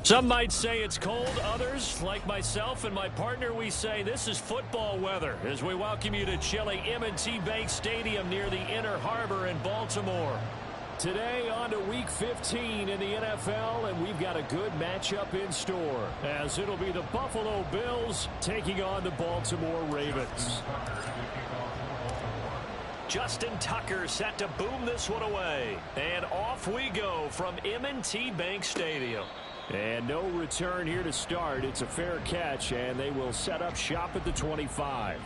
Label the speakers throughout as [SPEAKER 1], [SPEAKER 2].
[SPEAKER 1] Some might say it's cold. Others, like myself and my partner, we say this is football weather as we welcome you to chilly M&T Bank Stadium near the Inner Harbor in Baltimore. Today on to Week 15 in the NFL, and we've got a good matchup in store as it'll be the Buffalo Bills taking on the Baltimore Ravens. Justin Tucker set to boom this one away. And off we go from M&T Bank Stadium. And no return here to start. It's a fair catch, and they will set up shop at the 25.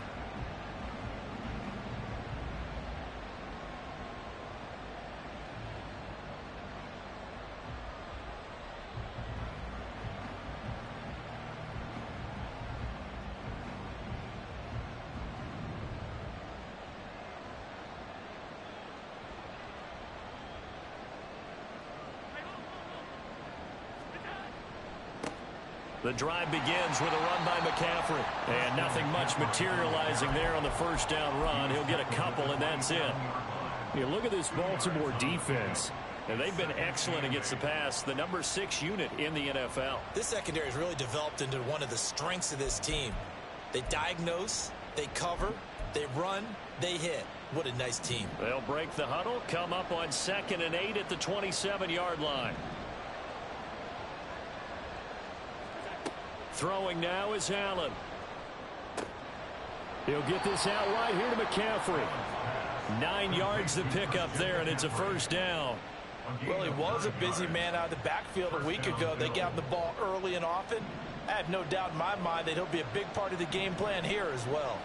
[SPEAKER 1] The drive begins with a run by McCaffrey. And nothing much materializing there on the first down run. He'll get a couple, and that's it. You look at this Baltimore defense, and they've been excellent against the pass, the number 6 unit in the NFL.
[SPEAKER 2] This secondary has really developed into one of the strengths of this team. They diagnose, they cover, they run, they hit. What a nice team.
[SPEAKER 1] They'll break the huddle, come up on 2nd and 8 at the 27-yard line. Throwing now is Allen. He'll get this out right here to McCaffrey. 9 yards to pick up there, and it's a first down.
[SPEAKER 2] Well, he was a busy man out of the backfield a week ago. They got him the ball early and often. I have no doubt in my mind that he'll be a big part of the game plan here as well.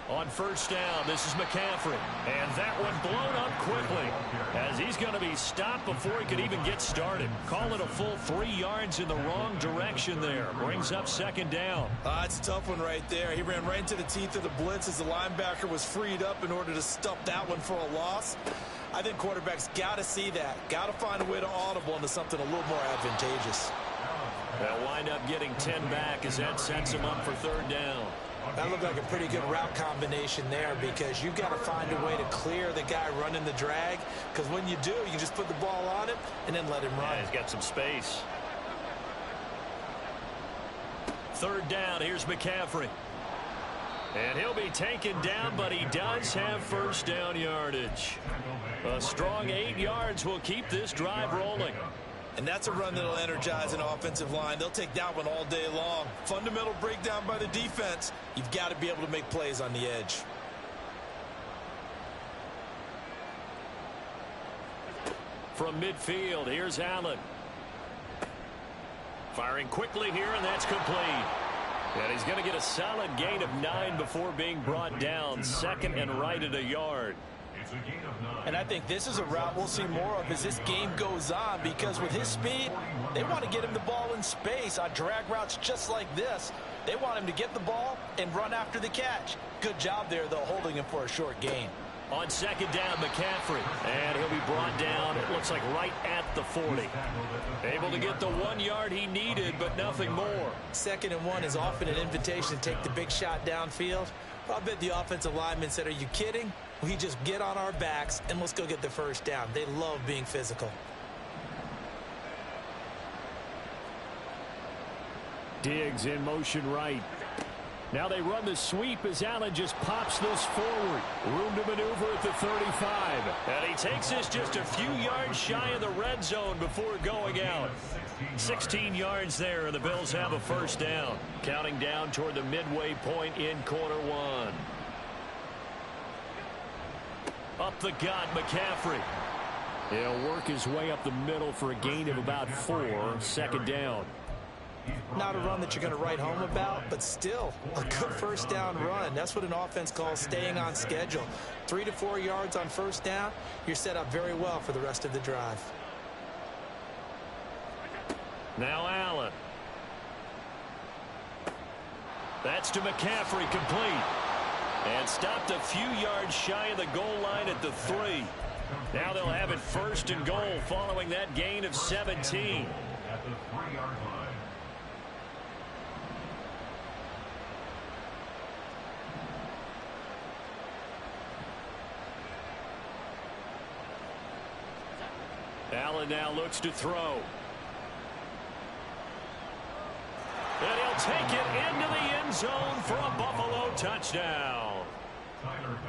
[SPEAKER 1] On first down, this is McCaffrey. And that one blown up quickly as he's going to be stopped before he could even get started. Call it a full 3 yards in the wrong direction there. Brings up 2nd down.
[SPEAKER 2] It's a tough one right there. He ran right into the teeth of the blitz as the linebacker was freed up in order to stuff that one for a loss. I think quarterbacks got to see that. Got to find a way to audible into something a little more advantageous.
[SPEAKER 1] They'll wind up getting 10 back as that sets him up for 3rd down.
[SPEAKER 2] That looked like a pretty good route combination there because you've got to find a way to clear the guy running the drag, because when you do, you can just put the ball on him and then let him run.
[SPEAKER 1] Yeah, he's got some space. 3rd down, here's McCaffrey. And he'll be taken down, but he does have first down yardage. A strong 8 yards will keep this drive rolling.
[SPEAKER 2] And that's a run that'll energize an offensive line. They'll take that one all day long. Fundamental breakdown by the defense. You've got to be able to make plays on the edge.
[SPEAKER 1] From midfield, here's Allen. Firing quickly here, and that's complete. And he's going to get a solid gain of 9 before being brought down. 2nd and right at a yard.
[SPEAKER 2] And I think this is a route we'll see more of as this game goes on, because with his speed, they want to get him the ball in space on drag routes just like this. They want him to get the ball and run after the catch. Good job there, though, holding him for a short gain.
[SPEAKER 1] On 2nd down, McCaffrey. And he'll be brought down, it looks like right at the 40. Able to get the 1 yard he needed, but nothing more.
[SPEAKER 2] 2nd and 1 is often an invitation to take the big shot downfield. I bet the offensive lineman said, are you kidding? We just get on our backs and let's go get the first down. They love being physical.
[SPEAKER 1] Diggs in motion right. Now they run the sweep as Allen just pops this forward. Room to maneuver at the 35. And he takes this just a few yards shy of the red zone before going out. 16 yards there, and the Bills have a first down. Counting down toward the midway point in quarter 1. Up the gut, McCaffrey. He'll work his way up the middle for a gain of about 4. 2nd down.
[SPEAKER 2] Not a run that you're going to write home about, but still a good first down run. That's what an offense calls staying on schedule. 3 to 4 yards on first down, you're set up very well for the rest of the drive.
[SPEAKER 1] Now Allen. That's to McCaffrey, complete. And stopped a few yards shy of the goal line at the 3. Now they'll have it 1st and goal following that gain of 17.
[SPEAKER 3] At the 3-yard line.
[SPEAKER 1] Allen now looks to throw. And he'll take it into the end zone for a Buffalo touchdown.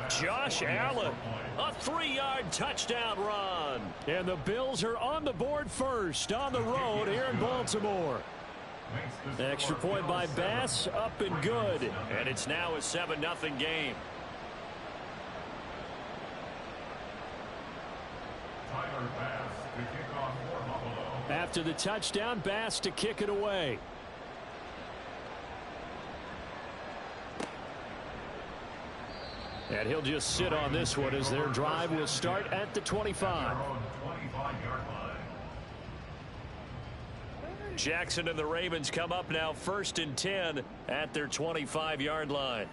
[SPEAKER 1] Josh Allen, a 3-yard touchdown run. And the Bills are on the board first on the road here in Baltimore. Extra point by Bass, up and good. And it's now a 7-0 game.
[SPEAKER 3] Tyler Bass to kick off for Buffalo.
[SPEAKER 1] After the touchdown, Bass to kick it away. And he'll just sit on this one as their drive will start at the 25. Jackson and the Ravens come up now 1st and 10 at their 25-yard line.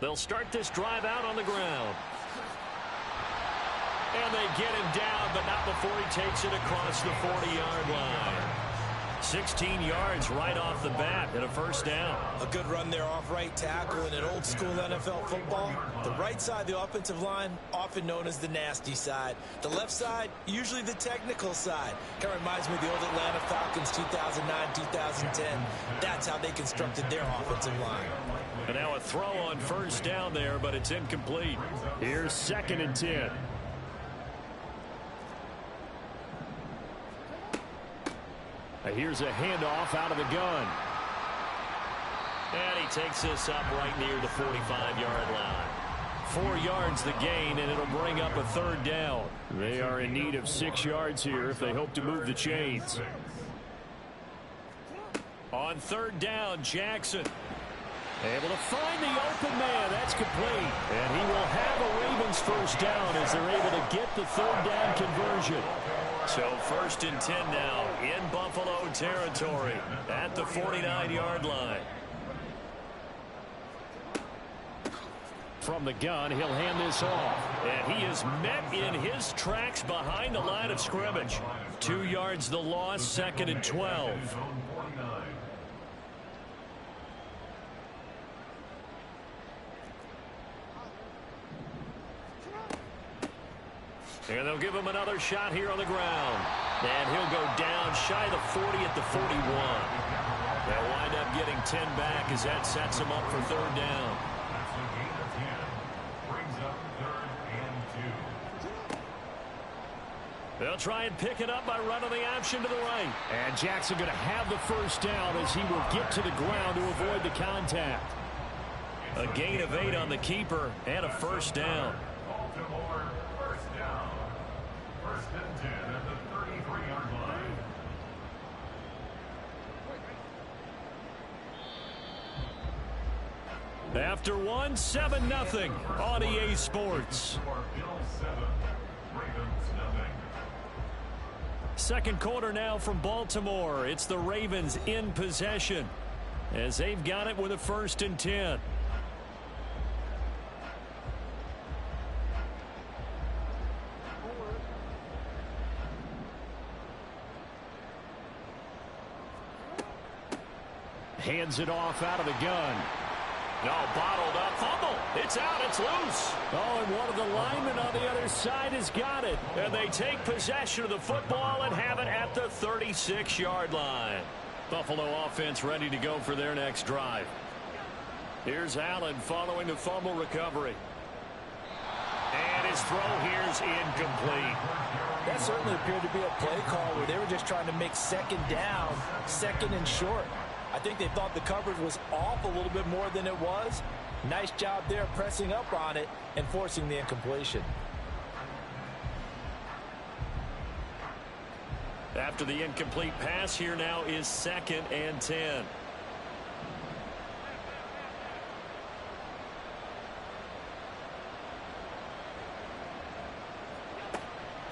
[SPEAKER 1] They'll start this drive out on the ground. And they get him down, but not before he takes it across the 40-yard line. 16 yards right off the bat and a first down.
[SPEAKER 2] A good run there off right tackle in an old-school NFL football. The right side of the offensive line, often known as the nasty side. The left side, usually the technical side. Kind of reminds me of the old Atlanta Falcons 2009-2010. That's how they constructed their offensive line.
[SPEAKER 1] And now a throw on first down there, but it's incomplete. Here's 2nd and 10. Here's a handoff out of the gun. And he takes this up right near the 45-yard line. 4 yards the gain, and it'll bring up a 3rd down. They are in need of 6 yards here if they hope to move the chains. On 3rd down, Jackson. Able to find the open man. That's complete. And he will have a Ravens first down as they're able to get the 3rd down conversion. So 1st and 10 now in Buffalo territory at the 49-yard line. From the gun, he'll hand this off. And he is met in his tracks behind the line of scrimmage. 2 yards the loss, 2nd and 12. And they'll give him another shot here on the ground. And he'll go down shy of the 40 at the 41. They'll wind up getting 10 back as that sets him up for 3rd down.
[SPEAKER 3] That's a gain of 10. Brings up 3rd and 2.
[SPEAKER 1] They'll try and pick it up by running the option to the right. And Jackson going to have the first down as he will get to the ground to avoid the contact. A gain of 8 on the keeper and a first down.
[SPEAKER 3] Baltimore first down. 1st and 10 at the 33-yard line.
[SPEAKER 1] After one, 7-0 on EA Sports.
[SPEAKER 3] Bills 7, Ravens 0.
[SPEAKER 1] 2nd quarter now from Baltimore. It's the Ravens in possession as they've got it with a 1st and 10. Hands it off out of the gun. No, bottled up. Fumble. It's out. It's loose. Oh, and one of the linemen on the other side has got it. And they take possession of the football and have it at the 36-yard line. Buffalo offense ready to go for their next drive. Here's Allen following the fumble recovery. And his throw here's incomplete.
[SPEAKER 2] That certainly appeared to be a play call where they were just trying to make 2nd down, 2nd and short. I think they thought the coverage was off a little bit more than it was. Nice job there pressing up on it and forcing the incompletion.
[SPEAKER 1] After the incomplete pass, here now is 2nd and 10.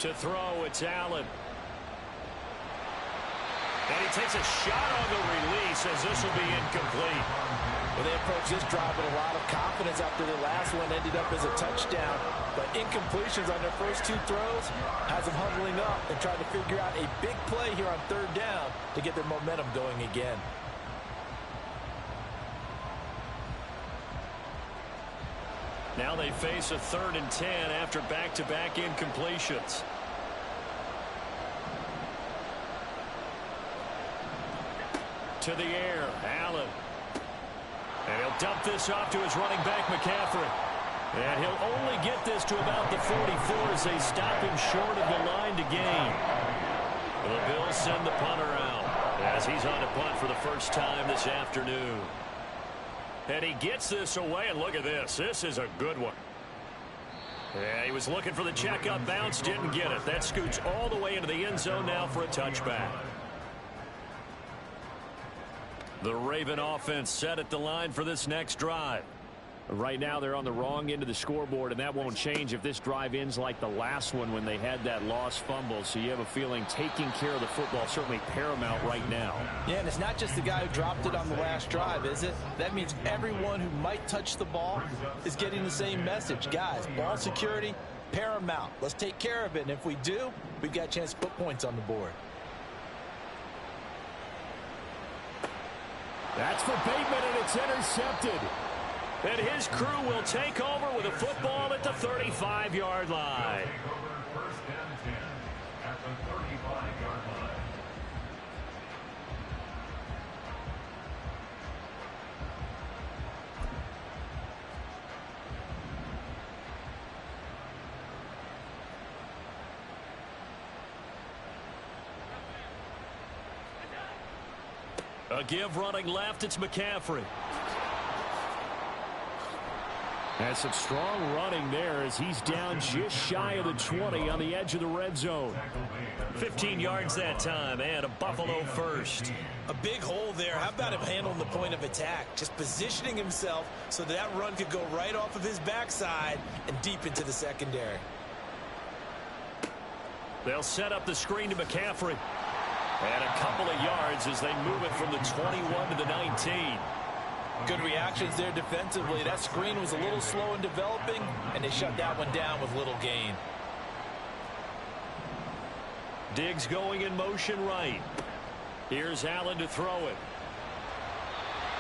[SPEAKER 1] To throw, it's Allen. And he takes a shot on the release as this will be incomplete.
[SPEAKER 2] Well, they approached this drive with a lot of confidence after the last one ended up as a touchdown. But incompletions on their first 2 throws has them huddling up and trying to figure out a big play here on 3rd down to get their momentum going again.
[SPEAKER 1] Now they face a 3rd and 10 after back-to-back incompletions. To the air, Allen. And he'll dump this off to his running back, McCaffrey. And he'll only get this to about the 44 as they stop him short of the line to gain. The Bills send the punter out as he's on to punt for the first time this afternoon. And he gets this away, and look at this. This is a good one. Yeah, he was looking for the checkup bounce, didn't get it. That scoots all the way into the end zone now for a touchback. The Raven offense set at the line for this next drive. Right now they're on the wrong end of the scoreboard, and that won't change if this drive ends like the last one when they had that lost fumble. So you have a feeling taking care of the football certainly paramount right now.
[SPEAKER 2] Yeah, and it's not just the guy who dropped it on the last drive, is it? That means everyone who might touch the ball is getting the same message. Guys, ball security, paramount. Let's take care of it, and if we do, we've got a chance to put points on the board.
[SPEAKER 1] That's for Bateman, and it's intercepted. And his crew will take over with a football at the 35-yard line.
[SPEAKER 3] First and 10 at the 35-yard line.
[SPEAKER 1] A give running left, it's McCaffrey. And some strong running there as he's down just shy of the 20 on the edge of the red zone. 15 yards that time, and a Buffalo first.
[SPEAKER 2] A big hole there. How about him handling the point of attack? Just positioning himself so that run could go right off of his backside and deep into the secondary.
[SPEAKER 1] They'll set up the screen to McCaffrey. And a couple of yards as they move it from the 21 to the 19.
[SPEAKER 2] Good reactions there defensively. That screen was a little slow in developing, and they shut that one down with little gain.
[SPEAKER 1] Diggs going in motion right. Here's Allen to throw it.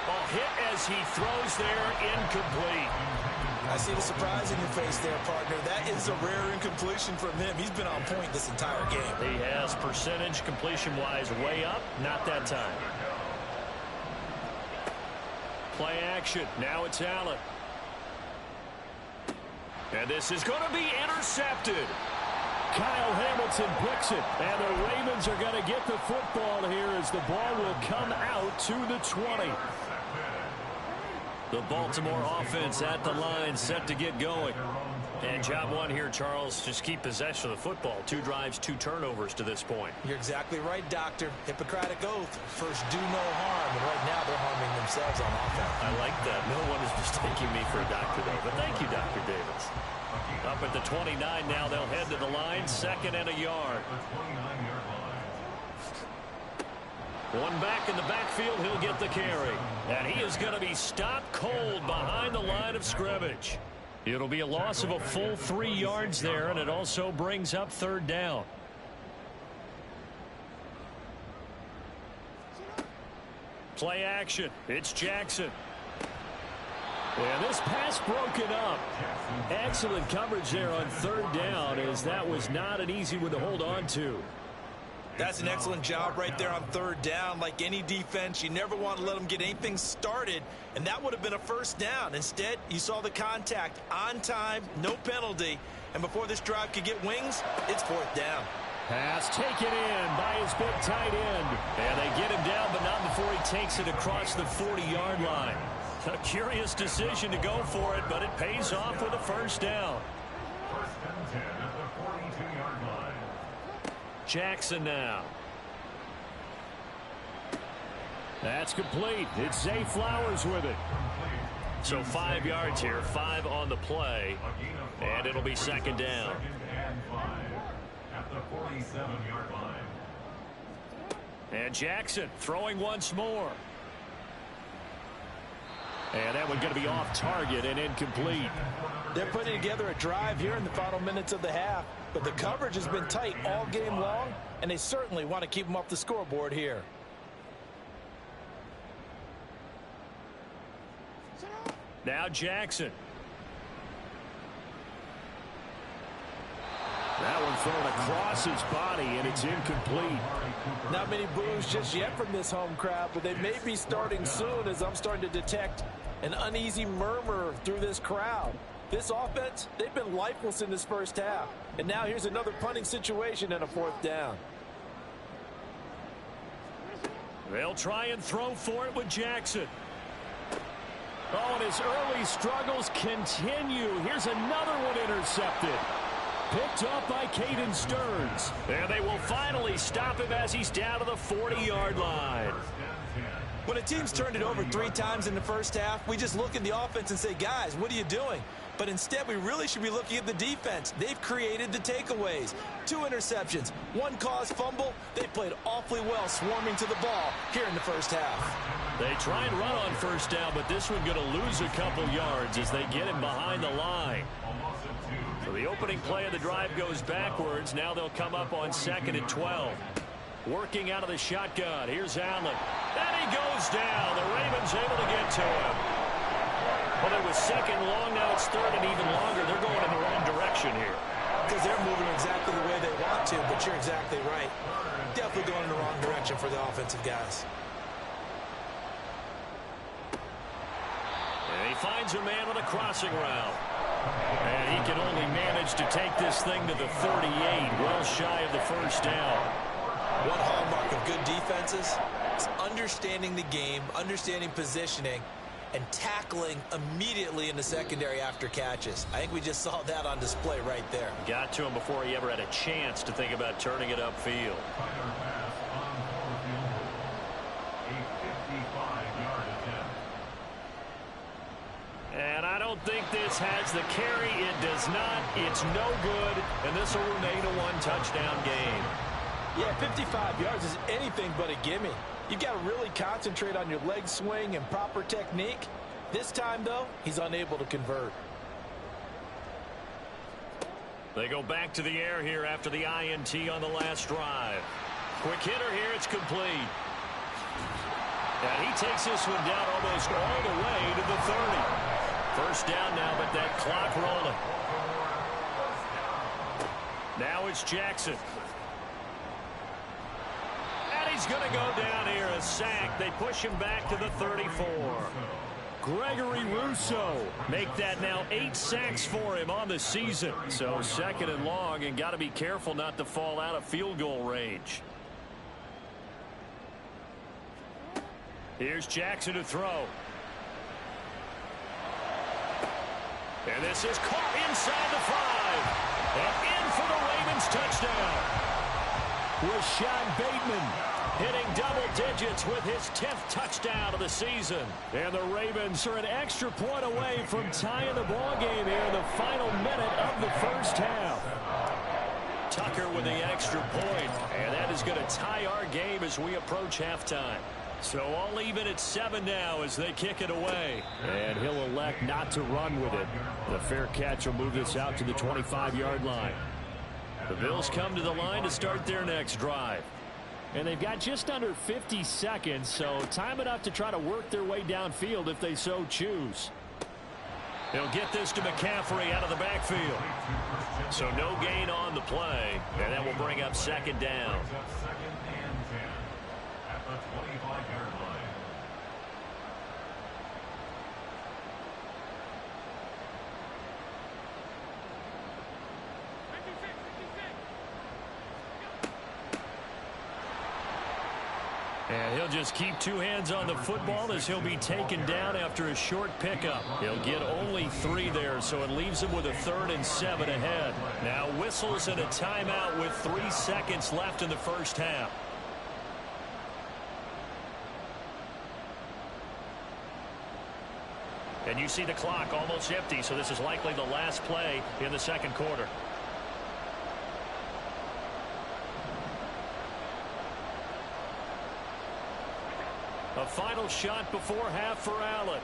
[SPEAKER 1] Ball hit as he throws there, incomplete.
[SPEAKER 2] I see the surprise in your face there, partner. That is a rare incompletion from him. He's been on point this entire game.
[SPEAKER 1] He has percentage completion-wise way up. Not that time. Play action. Now it's Allen. And this is going to be intercepted. Kyle Hamilton picks it. And the Ravens are going to get the football here as the ball will come out to the 20. The Baltimore offense at the line set to get going. And job one here, Charles, just keep possession of the football. 2 drives, 2 turnovers to this point.
[SPEAKER 2] You're exactly right, Doctor. Hippocratic oath. First, do no harm. And right now, they're harming themselves on offense.
[SPEAKER 1] I like that. No one is mistaking me for a doctor, though. But thank you, Dr. Davis. Up at the 29 now, they'll head to the line. 2nd and a yard. One back in the backfield, he'll get the carry. And he is going to be stopped cold behind the line of scrimmage. It'll be a loss of a full 3 yards there, and it also brings up 3rd down. Play action. It's Jackson. And this pass broken up. Excellent coverage there on 3rd down, as that was not an easy one to hold on to.
[SPEAKER 2] That's an excellent job right there on 3rd down. Like any defense, you never want to let them get anything started, and that would have been a 1st down. Instead, you saw the contact on time, no penalty, and before this drive could get wings, it's 4th down.
[SPEAKER 1] Pass taken in by his big tight end. And they get him down, but not before he takes it across the 40-yard line. A curious decision to go for it, but it pays off with a 1st down.
[SPEAKER 3] 1st and 10 at the 42-yard line.
[SPEAKER 1] Jackson now. That's complete. It's Zay Flowers with it. So 5 yards here, 5 on the play, and it'll be 2nd down.
[SPEAKER 3] 2nd and 5 at the 47-yard line.
[SPEAKER 1] And Jackson throwing once more. And that one going to be off target and incomplete.
[SPEAKER 2] They're putting together a drive here in the final minutes of the half, but the coverage has been tight all game long, and they certainly want to keep them off the scoreboard here.
[SPEAKER 1] Now Jackson. That one thrown across his body, and it's incomplete.
[SPEAKER 2] Not many boos just yet from this home crowd, but they may be starting soon as I'm starting to detect an uneasy murmur through this crowd. This offense, they've been lifeless in this first half. And now here's another punting situation and a 4th down.
[SPEAKER 1] They'll try and throw for it with Jackson. Oh, and his early struggles continue. Here's another one intercepted. Picked up by Caden Stearns. And they will finally stop him as he's down to the 40-yard line.
[SPEAKER 2] When a team's turned it over 3 times in the first half, we just look at the offense and say, guys, what are you doing? But instead, we really should be looking at the defense. They've created the takeaways. 2 interceptions, 1 caused fumble. They played awfully well swarming to the ball here in the first half.
[SPEAKER 1] They try and run on first down, but this one going to lose a couple yards as they get him behind the line. So the opening play of the drive goes backwards. Now they'll come up on 2nd and 12. Working out of the shotgun. Here's Allen. And he goes down. The Ravens able to get to him. Well, it was 2nd long. Now it's 3rd and even longer. They're going in the wrong direction here.
[SPEAKER 2] Because they're moving exactly the way they want to, but you're exactly right. Definitely going in the wrong direction for the offensive guys.
[SPEAKER 1] And he finds a man on a crossing route. And he can only manage to take this thing to the 38, well shy of the first down.
[SPEAKER 2] One hallmark of good defenses is understanding the game, understanding positioning, and tackling immediately in the secondary after catches. I think we just saw that on display right there.
[SPEAKER 1] Got to him before he ever had a chance to think about turning it upfield. And I don't think this has the carry. It does not. It's no good. And this will remain a 1-touchdown game.
[SPEAKER 2] Yeah, 55 yards is anything but a gimme. You've got to really concentrate on your leg swing and proper technique. This time, though, he's unable to convert.
[SPEAKER 1] They go back to the air here after the INT on the last drive. Quick hitter here. It's complete. And he takes this one down almost all the way to the 30. First down now, but that clock rolling. Now it's Jackson. And he's going to go down here, a sack. They push him back to the 34. Gregory Rousseau make that now 8 sacks for him on the season. So 2nd and long, and got to be careful not to fall out of field goal range. Here's Jackson to throw. And this is caught inside the 5. And in for the Ravens touchdown. Rashad Bateman hitting double digits with his 10th touchdown of the season. And the Ravens are an extra point away from tying the ball game here in the final minute of the first half. Tucker with the extra point. And that is going to tie our game as we approach halftime. So all even at 7 now as they kick it away. And he'll elect not to run with it. The fair catch will move this out to the 25-yard line. The Bills come to the line to start their next drive. And they've got just under 50 seconds, so time enough to try to work their way downfield if they so choose. They'll get this to McCaffrey out of the backfield. So no gain on the play, and that will bring up 2nd down. And he'll just keep 2 hands on the football as he'll be taken down after a short pickup. He'll get only 3 there, so it leaves him with a 3rd and 7 ahead. Now whistles and a timeout with 3 seconds left in the first half. And you see the clock almost empty, so this is likely the last play in the second quarter. A final shot before half for Allen.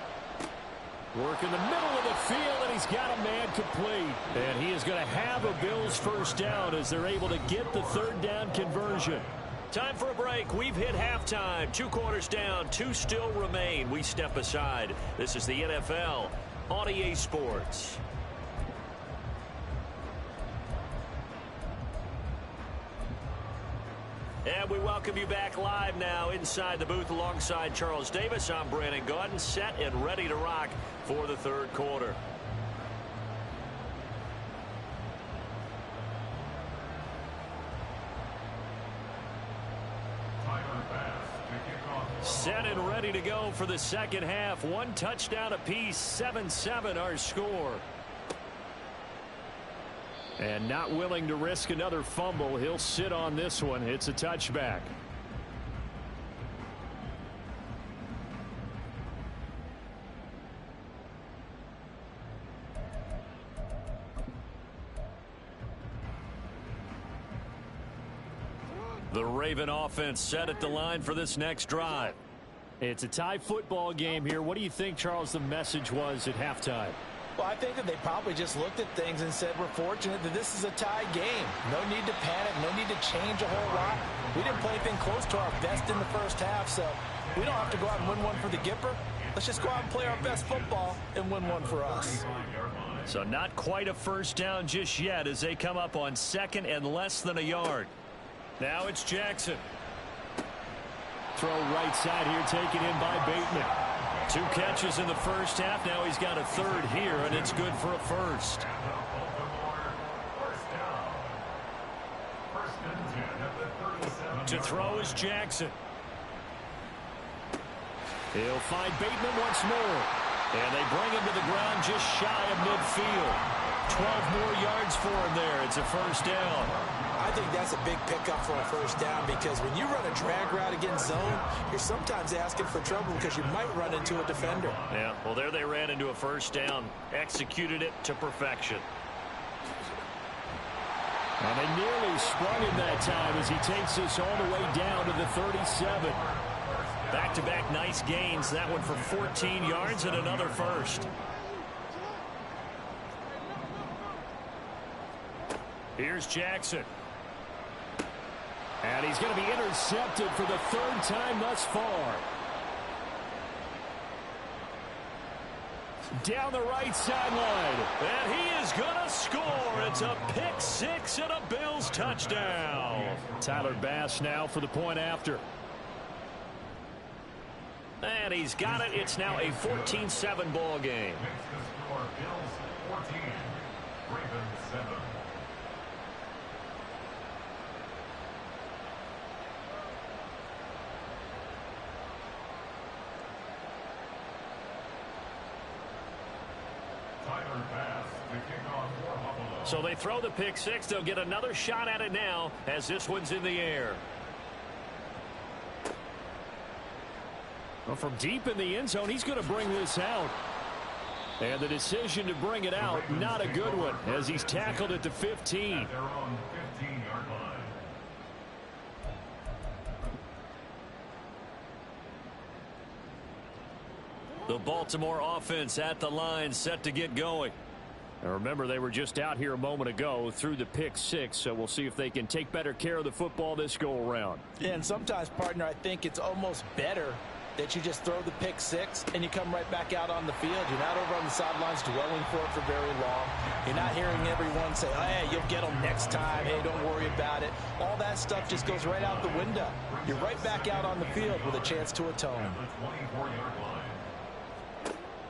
[SPEAKER 1] Work in the middle of the field, and he's got a man complete. And he is going to have a Bills first down as they're able to get the 3rd down conversion. Time for a break. We've hit halftime. 2 quarters down, 2 still remain. We step aside. This is the NFL on EA Sports. And we welcome you back live now inside the booth alongside Charles Davis. I'm Brandon Gaudin, set and ready to rock for the third quarter. Set and ready to go for the second half. One touchdown apiece, 7-7 our score. And not willing to risk another fumble. He'll sit on this one. It's a touchback. The Raven offense set at the line for this next drive. It's a tie football game here. What do you think, Charles, the message was at halftime?
[SPEAKER 2] Well, I think that they probably just looked at things and said, we're fortunate that this is a tie game. No need to panic, no need to change a whole lot. We didn't play anything close to our best in the first half, so we don't have to go out and win one for the Gipper. Let's just go out and play our best football and win one for us.
[SPEAKER 1] So not quite a first down just yet as they come up on second and less than a yard. Now it's Jackson. Throw right side here, taken in by Bateman. 2 catches in the first half. Now he's got a third here, and it's good for a first. To throw is Jackson. He'll find Bateman once more. And they bring him to the ground just shy of midfield. 12 more yards for him there. It's a first down.
[SPEAKER 2] I think that's a big pickup for a first down because when you run a drag route against zone, you're sometimes asking for trouble because you might run into a defender.
[SPEAKER 1] Yeah, well, there they ran into a first down. Executed it to perfection. And they nearly sprung him that time as he takes this all the way down to the 37. Back-to-back nice gains. That one for 14 yards and another first. Here's Jackson. And he's going to be intercepted for the third time thus far. Down the right sideline. And he is going to score. It's a pick six and a Bills touchdown. Tyler Bass now for the point after. And he's got it. It's now a 14-7 ball game.
[SPEAKER 3] Bills 14, Ravens 7.
[SPEAKER 1] So they throw the pick six. They'll get another shot at it now as this one's in the air. Well, from deep in the end zone, he's going to bring this out. And the decision to bring it out, not a good one, as he's tackled at the 15.
[SPEAKER 3] At their own 15-yard line.
[SPEAKER 1] The Baltimore offense at the line, set to get going. Now remember, they were just out here a moment ago through the pick six, so we'll see if they can take better care of the football this go-around.
[SPEAKER 2] Yeah, and sometimes, partner, I think it's almost better that you just throw the pick six and you come right back out on the field. You're not over on the sidelines dwelling for it for very long. You're not hearing everyone say, oh, hey, you'll get them next time. Hey, don't worry about it. All that stuff just goes right out the window. You're right back out on the field with a chance to atone.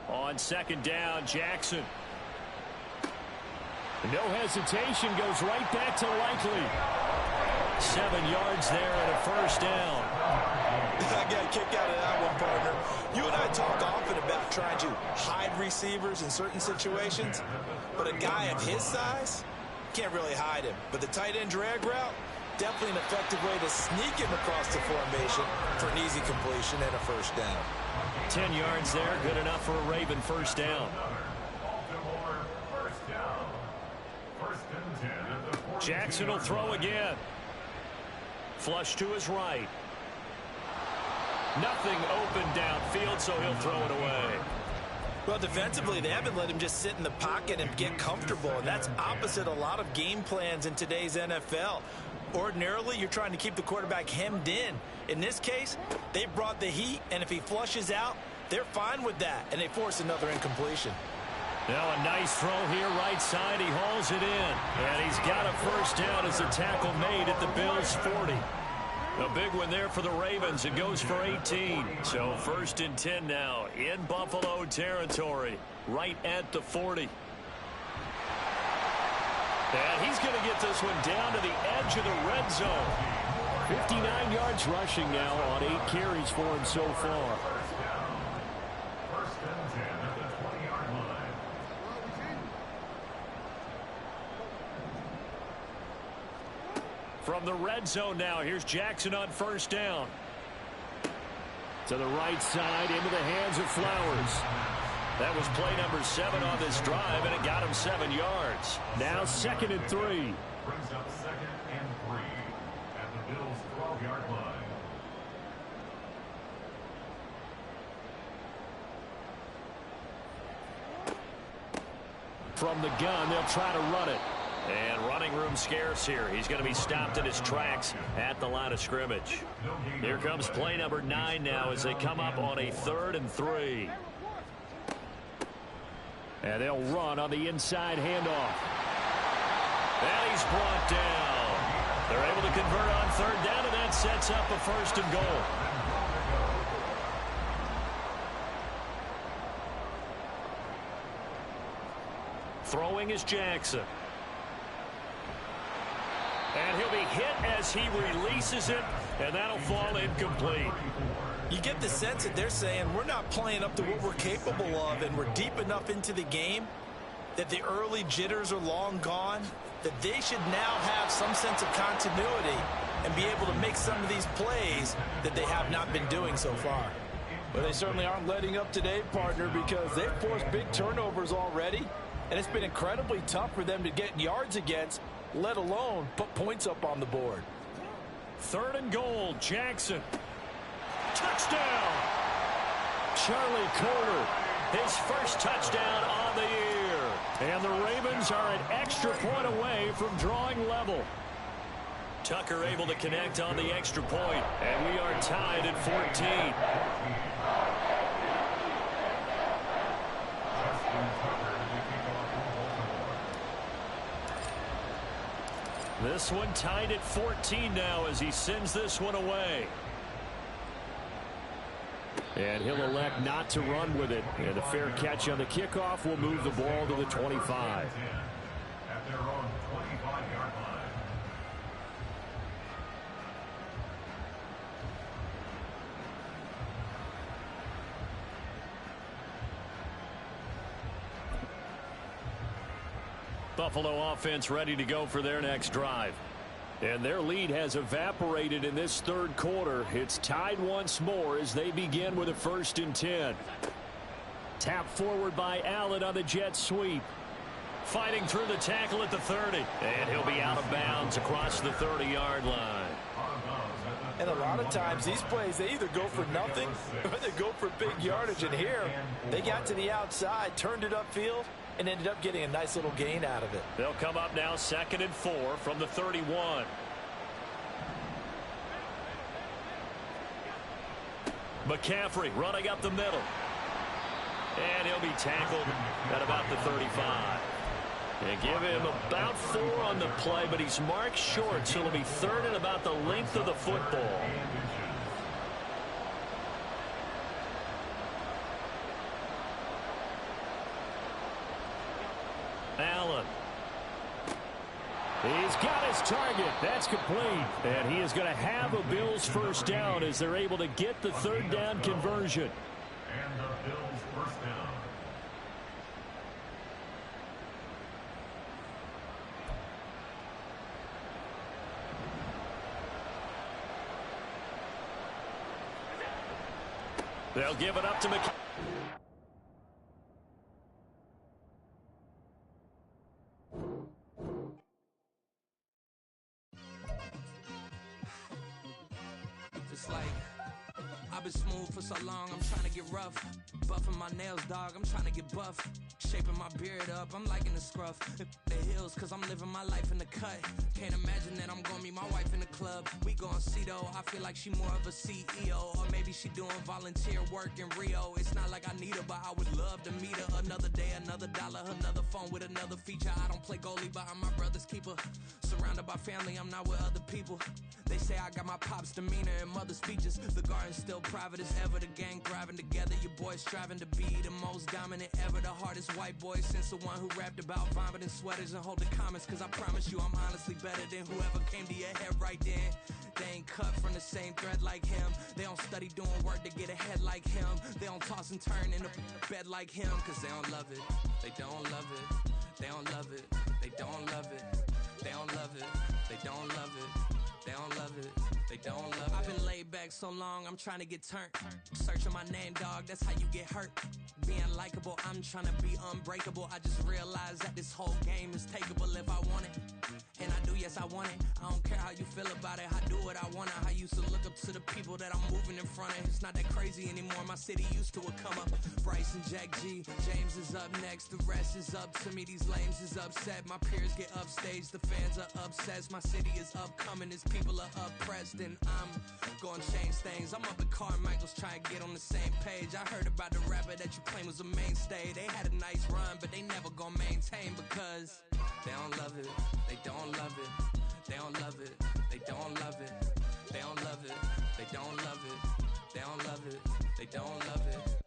[SPEAKER 1] On second down, Jackson. No hesitation, goes right back to Likely. 7 yards there and a first down.
[SPEAKER 2] I got a kick out of that one, partner. You and I talk often about trying to hide receivers in certain situations, but a guy of his size can't really hide him. But the tight end drag route, definitely an effective way to sneak him across the formation for an easy completion and a first down.
[SPEAKER 1] 10 yards there, good enough for a Raven first down. Jackson will throw again. Flush to his right. Nothing open downfield, so he'll throw it away.
[SPEAKER 2] Well, defensively, they haven't let him just sit in the pocket and get comfortable, and that's opposite a lot of game plans in today's NFL. Ordinarily, you're trying to keep the quarterback hemmed in. In this case, they brought the heat, and if he flushes out, they're fine with that, and they force another incompletion.
[SPEAKER 1] Now a nice throw here, right side. He hauls it in, and he's got a first down as the tackle made at the Bills' 40. A big one there for the Ravens. It goes for 18. So 1st and 10 now in Buffalo territory, right at the 40. And he's going to get this one down to the edge of the red zone. 59 yards rushing now on 8 carries for him so far.
[SPEAKER 3] First and 10 at the 20-yard line.
[SPEAKER 1] From the red zone now, here's Jackson on 1st down. To the right side, into the hands of Flowers. That was play number 7 on this drive, and it got him 7 yards. Now 2nd and 3.
[SPEAKER 3] Brings up 2nd and 3 at the Bills' 12-yard line.
[SPEAKER 1] From the gun, they'll try to run it. And running room scarce here. He's going to be stopped in his tracks at the line of scrimmage. Here comes play number 9 now as they come up on a 3rd and 3. And they'll run on the inside handoff. And he's brought down. They're able to convert on 3rd down, and that sets up a 1st and goal. Throwing is Jackson. And he'll be hit as he releases it, and that'll fall incomplete.
[SPEAKER 2] You get the sense that they're saying we're not playing up to what we're capable of, and we're deep enough into the game that the early jitters are long gone, that they should now have some sense of continuity and be able to make some of these plays that they have not been doing so far.
[SPEAKER 4] Well, they certainly aren't letting up today, partner, because they've forced big turnovers already, and it's been incredibly tough for them to get yards against, let alone put points up on the board.
[SPEAKER 1] 3rd and goal, Jackson. Touchdown! Charlie Kolar, his first touchdown on the year. And the Ravens are an extra point away from drawing level. Tucker able to connect on the extra point, and we are tied at 14. This one tied at 14 now as he sends this one away. And he'll elect not to run with it. And a fair catch on the kickoff will move the ball to the 25.
[SPEAKER 3] At their own 25-yard line.
[SPEAKER 1] Buffalo offense ready to go for their next drive. And their lead has evaporated in this 3rd quarter. It's tied once more as they begin with a 1st and 10. Tap forward by Allen on the jet sweep. Fighting through the tackle at the 30. And he'll be out of bounds across the 30-yard line.
[SPEAKER 4] And a lot of times these plays, they either go for nothing or they go for big yardage. And here, they got to the outside, turned it upfield, and ended up getting a nice little gain out of it.
[SPEAKER 1] They'll come up now 2nd and 4 from the 31. McCaffrey running up the middle. And he'll be tackled at about the 35. They give him about 4 on the play, but he's marked short, so it'll be 3rd and about the length of the football. Allen. He's got his target. That's complete. And he is going to have a Bills 1st down as they're able to get the 3rd down conversion.
[SPEAKER 3] And the Bills' 1st down.
[SPEAKER 1] They'll give it up to McCaffrey.
[SPEAKER 5] I've been smooth for so long, I'm trying to get rough. Buffing my nails, dog, I'm trying to get buff. Shaping my beard up, I'm liking the scruff. The hills, cause I'm living my life in the cut. Can't imagine that I'm gonna meet my wife in the club. club. We gon' see though, I feel like she more of a CEO. Or maybe she doing volunteer work in Rio. It's not like I need her, but I would love to meet her. Another day, another dollar, another phone with another feature. I don't play goalie, but I'm my brother's keeper. Surrounded by family, I'm not with other people. They say I got my pop's demeanor and mother's features. The garden's still private as ever. The gang thriving together. Your boys striving to be the most dominant ever. The hardest white boy since the one who rapped about vomiting sweaters and hold the comments. Cause I promise you I'm honestly better than whoever came to your head right then. They ain't cut from the same thread like him. They don't study doing work to get ahead like him. They don't toss and turn in the bed like him. Cause they don't love it. They don't love it. They don't love it. They don't love it. They don't love it. They don't love it. They don't love it. They don't love it. I've been laid back so long, I'm trying to get turned. Searching my name, dog, that's how you get hurt. Being likable, I'm trying to be unbreakable. I just realized that this whole game is takeable if I want it. And I do, yes, I want it. I don't care how you feel about it. I do what I want. I used to look up to the people that I'm moving in front of. It's not that crazy anymore. My city used to come up. Bryce and Jack G. James is up next. The rest is up to me. These lames is upset. My peers get upstage. The fans are obsessed. My city is upcoming. His people are oppressed. And I'm gonna change things. I'm up at Carmichael's trying to get on the same page. I heard about the rapper that you claim was a mainstay. They had a nice run, but they never gonna maintain because they don't love it. They don't love it. They don't love it. They don't love it. They don't love it. They don't love it. They don't love it. They don't love it.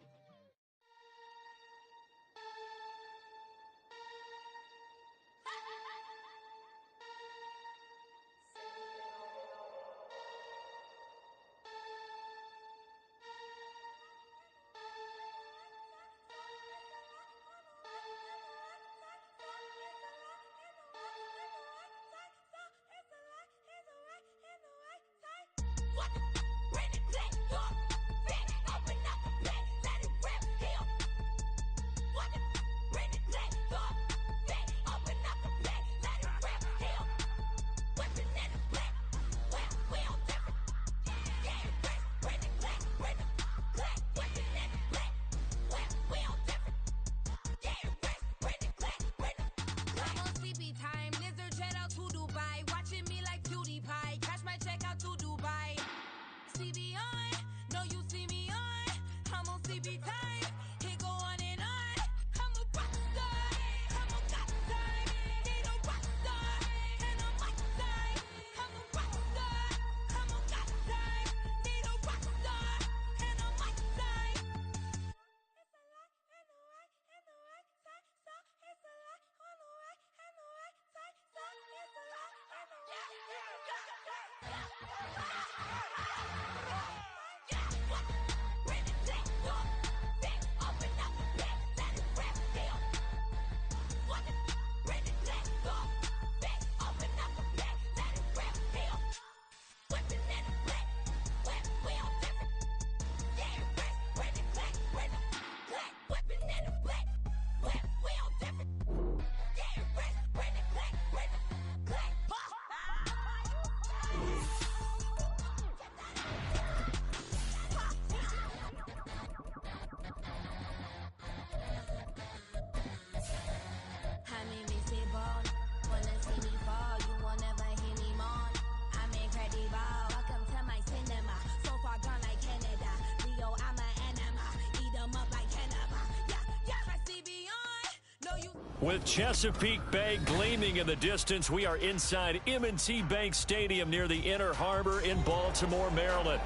[SPEAKER 1] With Chesapeake Bay gleaming in the distance, we are inside M&T Bank Stadium near the Inner Harbor in Baltimore, Maryland.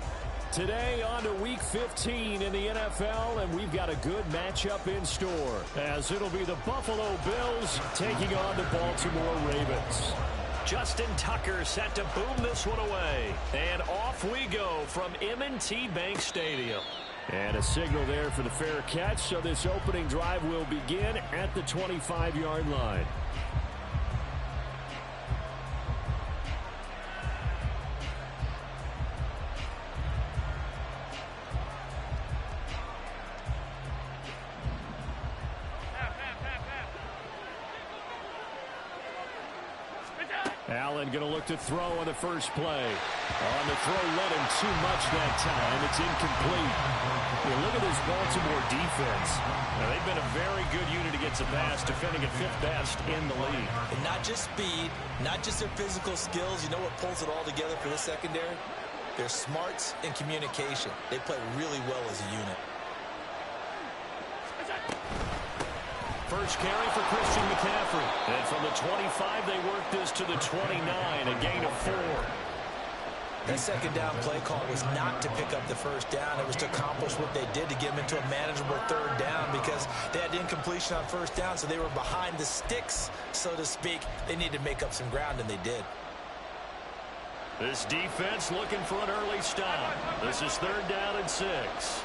[SPEAKER 1] Today on to Week 15 in the NFL, and we've got a good matchup in store, as it'll be the Buffalo Bills taking on the Baltimore Ravens. Justin Tucker set to boom this one away, and off we go from M&T Bank Stadium. And a signal there for the fair catch, so this opening drive will begin at the 25-yard line.
[SPEAKER 3] Attack!
[SPEAKER 1] Allen going to look to throw on the first play. On the throw, led him too much that time. It's incomplete. Yeah, look at this Baltimore defense. Now, they've been a very good unit against the pass, defending at 5th best in the league.
[SPEAKER 4] And not just speed, not just their physical skills. You know what pulls it all together for this secondary? Their smarts and communication. They play really well as a unit.
[SPEAKER 1] First carry for Christian McCaffrey. And from the 25, they work this to the 29, a gain of 4.
[SPEAKER 4] That second down play call was not to pick up the first down. It was to accomplish what they did, to get them into a manageable third down, because they had incompletion on first down, so they were behind the sticks, so to speak. They needed to make up some ground, and they did.
[SPEAKER 1] This defense looking for an early stop. This is 3rd down and 6.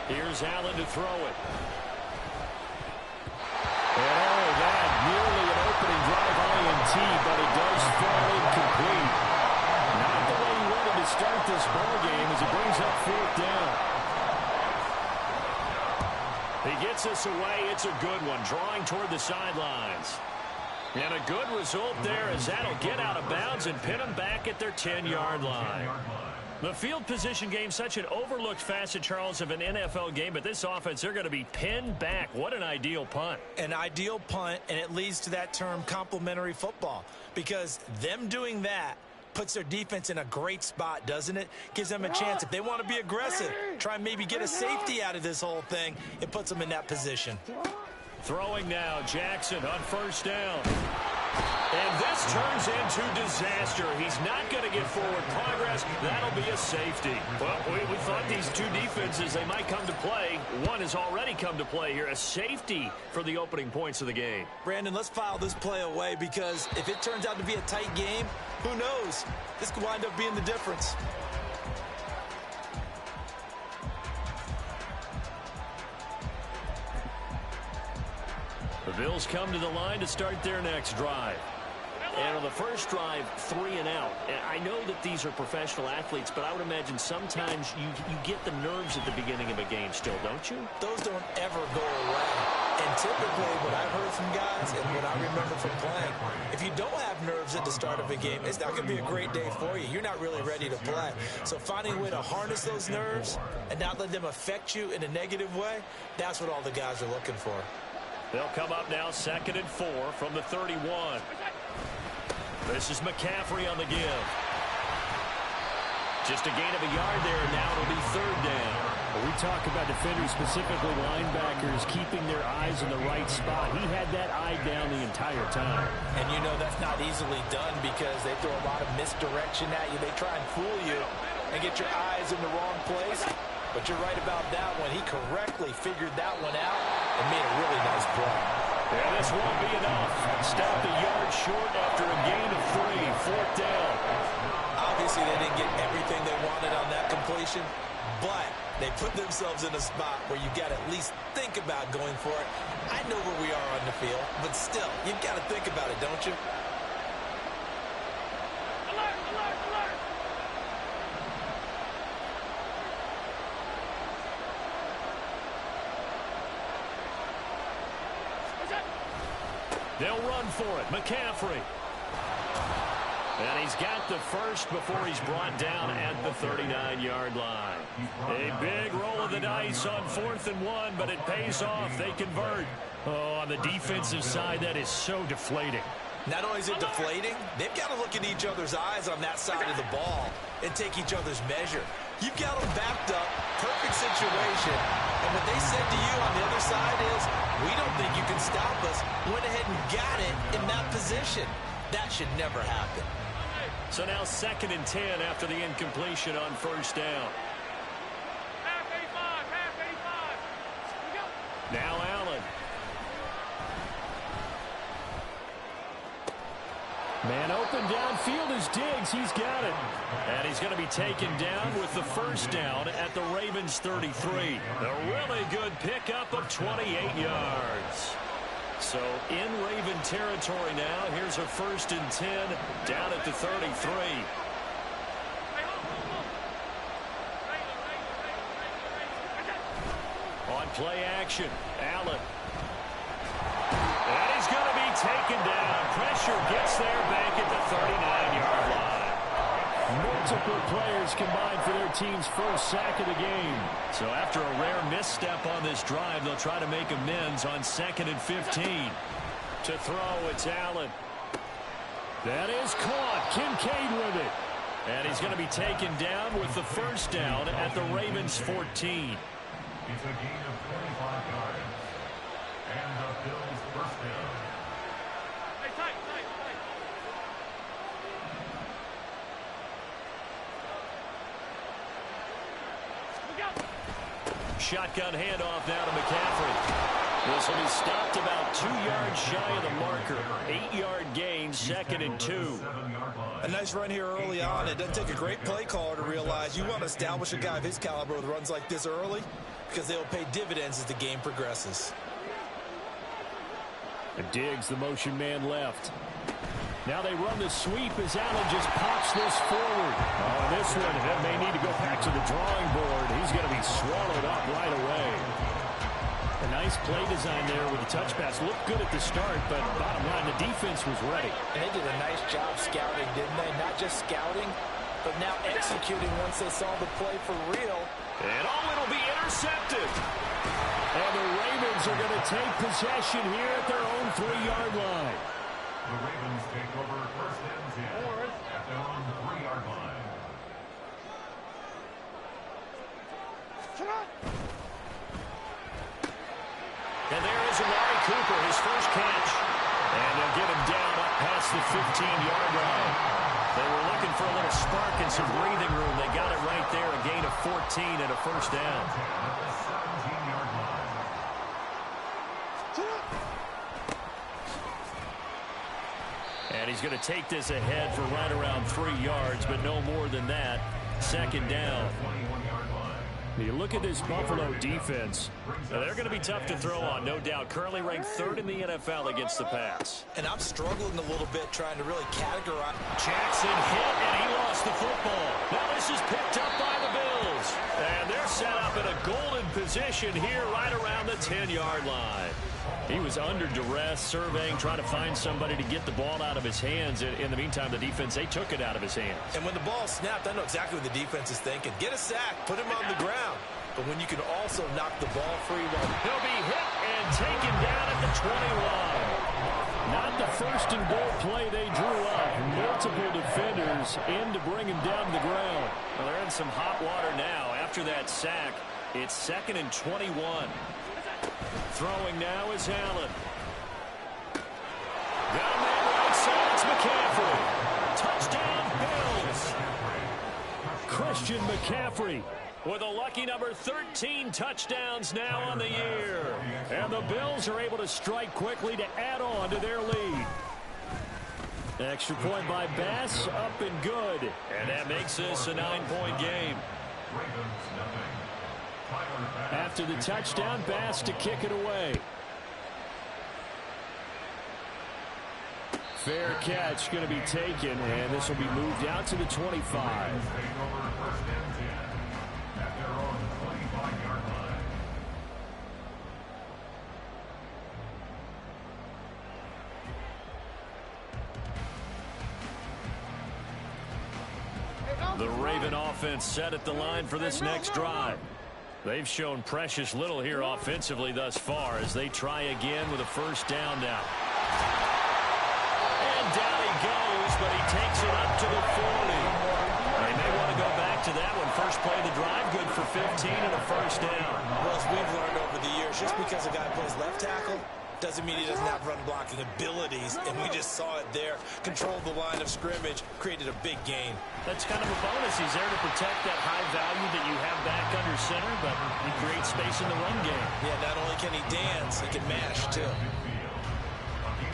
[SPEAKER 1] Here's Allen to throw it. And oh, that nearly an opening drive INT, but it does fall incomplete. Not the way he wanted to start this ball game as it brings up 4th down. He gets this away. It's a good one, drawing toward the sidelines. And a good result there as that'll get out of bounds and pin them back at their 10-yard line. The field position game, such an overlooked facet, Charles, of an NFL game, but this offense, they're going to be pinned back. What an ideal punt.
[SPEAKER 4] An ideal punt, and it leads to that term complementary football, because them doing that puts their defense in a great spot, doesn't it? Gives them a chance. If they want to be aggressive, try and maybe get a safety out of this whole thing, it puts them in that position.
[SPEAKER 1] Throwing now, Jackson on first down. And this turns into disaster. He's not going to get forward progress. That'll be a safety. Well, we thought these two defenses, they might come to play. One has already come to play here. A safety for the opening points of the game.
[SPEAKER 4] Brandon, let's file this play away, because if it turns out to be a tight game, who knows? This could wind up being the difference.
[SPEAKER 1] The Bills come to the line to start their next drive. And on the first drive, 3 and out. And I know that these are professional athletes, but I would imagine sometimes you get the nerves at the beginning of a game still, don't you?
[SPEAKER 4] Those don't ever go away. And typically, what I've heard from guys and what I remember from playing, if you don't have nerves at the start of a game, it's not going to be a great day for you. You're not really ready to play. So finding a way to harness those nerves and not let them affect you in a negative way, that's what all the guys are looking for.
[SPEAKER 1] They'll come up now 2nd and 4 from the 31. This is McCaffrey on the give. Just a gain of a yard there, and now it'll be 3rd down.
[SPEAKER 6] We talk about defenders, specifically linebackers, keeping their eyes in the right spot. He had that eye down the entire time.
[SPEAKER 4] And you know that's not easily done, because they throw a lot of misdirection at you. They try and fool you and get your eyes in the wrong place. But you're right about that one. He correctly figured that one out and made a really nice play.
[SPEAKER 1] And this won't be enough. Stopped a yard short after a gain of 3. 4th down.
[SPEAKER 4] Obviously, they didn't get everything they wanted on that completion, but they put themselves in a spot where you've got to at least think about going for it. I know where we are on the field, but still, you've got to think about it, don't you?
[SPEAKER 1] They'll run for it. McCaffrey. And he's got the first before he's brought down at the 39-yard line. A big roll of the dice on 4th and 1, but it pays off. They convert. Oh, on the defensive side, that is so deflating.
[SPEAKER 4] Not only is it deflating, they've got to look in each other's eyes on that side of the ball and take each other's measure. You've got them backed up, perfect situation, and what they said to you on the other side is, we don't think you can stop us. Went ahead and got it in that position. That should never happen.
[SPEAKER 1] So now 2nd and 10 after the incompletion on first down. Now Allen.
[SPEAKER 6] Man open downfield is Diggs. He's got it.
[SPEAKER 1] And he's going to be taken down with the first down at the Ravens 33. A really good pickup of 28 yards. So in Raven territory now. Here's a 1st and 10 down at the 33. On play action. Allen. And he's going to be taken down. Pressure gets there back at the 39-yard line.
[SPEAKER 6] Multiple players combined for their team's first sack of the game.
[SPEAKER 1] So after a rare misstep on this drive, they'll try to make amends on 2nd and 15. To throw, it's Allen.
[SPEAKER 6] That is caught. Kincaid with it.
[SPEAKER 1] And he's going to be taken down with the first down at the Ravens 14.
[SPEAKER 3] It's a gain of 25 yards. And the Bills first down.
[SPEAKER 1] Shotgun handoff now to McCaffrey. This will be stopped about 2 yards shy of the marker. 8-yard gain, 2nd and 2.
[SPEAKER 4] A nice run here early on. It doesn't take a great play caller to realize you want to establish a guy of his caliber with runs like this early because they'll pay dividends as the game progresses.
[SPEAKER 6] And Diggs, the motion man left. Now they run the sweep as Allen just pops this forward. Oh, and this one may need to go back to the drawing board. He's going to be swallowed up right away. A nice play design there with the touch pass. Looked good at the start, but bottom line, the defense was ready.
[SPEAKER 2] And they did a nice job scouting, didn't they? Not just scouting, but now executing once they saw the play for real.
[SPEAKER 1] And it'll be intercepted.
[SPEAKER 6] And the Ravens are going to take possession here at their own 3-yard line.
[SPEAKER 3] The Ravens take over 1st and 10 at their own 3-yard line.
[SPEAKER 1] And there is Amari Cooper, his first catch. And they'll get him down up past the 15-yard line. They were looking for a little spark and some breathing room. They got it right there, a gain of 14 and a first down.
[SPEAKER 3] At the 17-yard line.
[SPEAKER 1] And he's going to take this ahead for right around 3 yards, but no more than that. 2nd down.
[SPEAKER 3] 21-yard line.
[SPEAKER 6] You look at this Buffalo defense.
[SPEAKER 1] Now, they're going to be tough to throw on, no doubt. Currently ranked 3rd in the NFL against the pass.
[SPEAKER 4] And I'm struggling a little bit trying to really categorize.
[SPEAKER 1] Jackson hit, and he lost the football. Now this is picked up by the Bills. And they're set up in a golden position here right around the 10-yard line. He was under duress, surveying, trying to find somebody to get the ball out of his hands. In the meantime, the defense, they took it out of his hands.
[SPEAKER 4] And when the ball snapped, I know exactly what the defense is thinking. Get a sack, put him on the ground. But when you can also knock the ball free, well,
[SPEAKER 1] he'll be hit and taken down at the 20-line.
[SPEAKER 6] Not the first and goal play they drew up. Multiple defenders in to bring him down to the ground.
[SPEAKER 1] Well, they're in some hot water now. After that sack, it's 2nd and 21. Throwing now is Allen. Down there right side, it's McCaffrey. Touchdown, Bills.
[SPEAKER 6] Christian McCaffrey
[SPEAKER 1] with a lucky number 13 touchdowns now on the year.
[SPEAKER 6] And the Bills are able to strike quickly to add on to their lead. Extra point by Bass, up and good.
[SPEAKER 1] And that makes this a 9-point game.
[SPEAKER 6] After the touchdown, Bass to kick it away. Fair catch going to be taken, and this will be moved out to the 25.
[SPEAKER 1] The Raven offense set at the line for this next drive. They've shown precious little here offensively thus far as they try again with a first down now. And down he goes, but he takes it up to the 40. They may want to go back to that one. First play of the drive, good for 15 and a first down.
[SPEAKER 4] Well, as we've learned over the years, just because a guy plays left tackle doesn't mean he doesn't have run blocking abilities, and we just saw it there. Controlled the line of scrimmage, created a big gain.
[SPEAKER 1] That's kind of a bonus. He's there to protect that high value that you have back under center, but he creates space in the run game.
[SPEAKER 4] Yeah, not only can he dance, he can mash, too.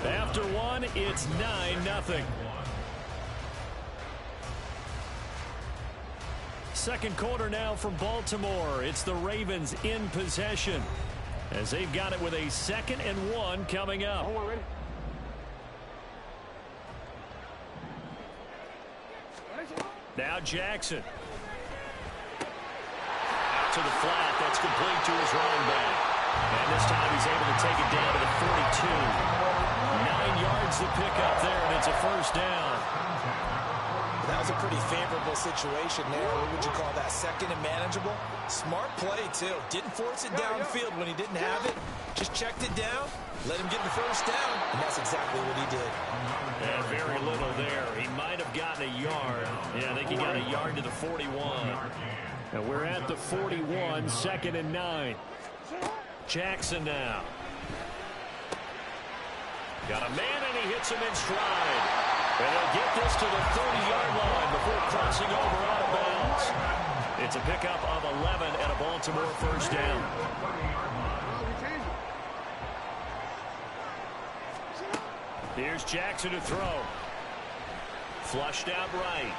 [SPEAKER 1] After one, it's 9-0. Second quarter now from Baltimore. It's the Ravens in possession, as they've got it with a 2nd and 1 coming up. Now Jackson. Out to the flat. That's complete to his running back. And this time he's able to take it down to the 42. 9 yards to pick up there, and it's a first down.
[SPEAKER 2] That was a pretty favorable situation there. What would you call that? Second and manageable? Smart play, too. Didn't force it downfield when he didn't have it. Just checked it down, let him get the first down, and that's exactly what he did.
[SPEAKER 1] And very little there. He might have gotten a yard. Yeah, I think he got a yard to the 41. And we're at the 41, 2nd and 9. Jackson now. Got a man, and he hits him in stride. And they'll get this to the 30-yard line before crossing over out of bounds. It's a pickup of 11 and a Baltimore first down. Here's Jackson to throw. Flushed out right.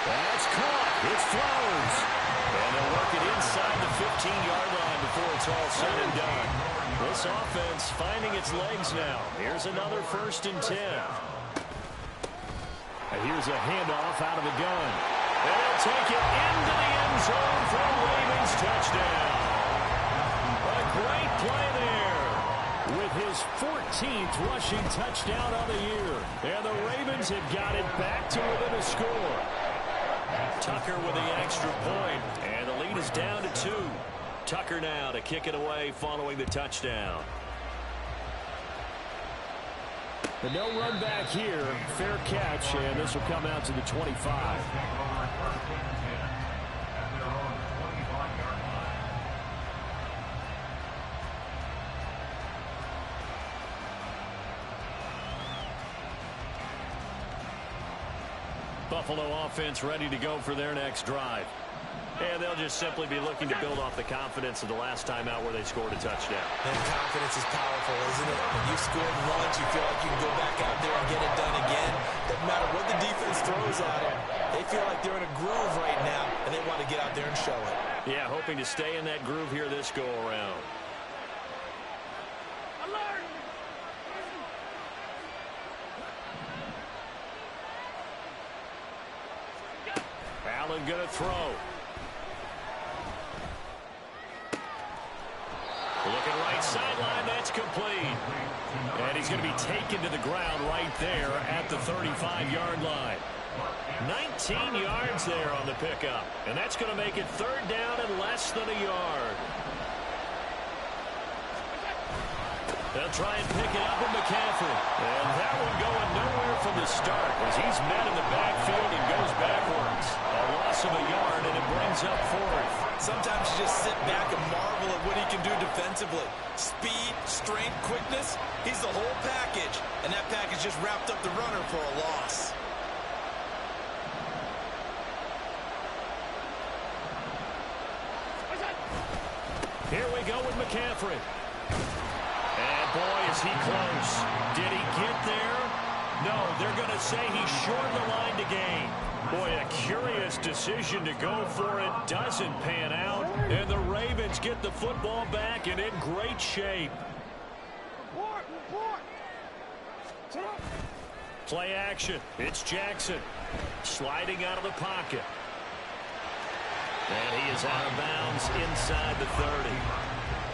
[SPEAKER 1] That's caught. It's Flowers. And they'll work it inside the 15-yard line before it's all said and done. This offense finding its legs now. Here's another 1st and 10. And here's a handoff out of the gun. And they'll take it into the end zone for a Ravens touchdown. A great play there with his 14th rushing touchdown of the year. And the Ravens have got it back to within a score. Tucker with the extra point, and the lead is down to 2. Tucker now to kick it away following the touchdown.
[SPEAKER 6] The no run back here, fair catch, and this will come out to the 25.
[SPEAKER 1] Buffalo offense ready to go for their next drive. And they'll just simply be looking to build off the confidence of the last time out where they scored a touchdown.
[SPEAKER 2] And confidence is powerful, isn't it? When you've scored once, you feel like you can go back out there and get it done again. Doesn't matter what the defense throws at them. They feel like they're in a groove right now, and they want to get out there and show it.
[SPEAKER 1] Yeah, hoping to stay in that groove here this go-around. Allen going to throw. Looking right sideline, that's complete. And he's going to be taken to the ground right there at the 35-yard line. 19 yards there on the pickup. And that's going to make it 3rd down and less than a yard. They'll try and pick it up with McCaffrey. And that one going nowhere from the start as he's met in the backfield and goes backwards. A loss of a yard, and it brings up 4th.
[SPEAKER 2] Sometimes you just sit back and marvel at what he can do defensively. Speed, strength, quickness. He's the whole package. And that package just wrapped up the runner for a loss.
[SPEAKER 1] Here we go with McCaffrey. And boy, is he close. Did he get there? No, they're going to say he's short the line to gain. Boy, a curious decision to go for it. Doesn't pan out. And the Ravens get the football back and in great shape. Play action. It's Jackson. Sliding out of the pocket. And he is out of bounds inside the 30.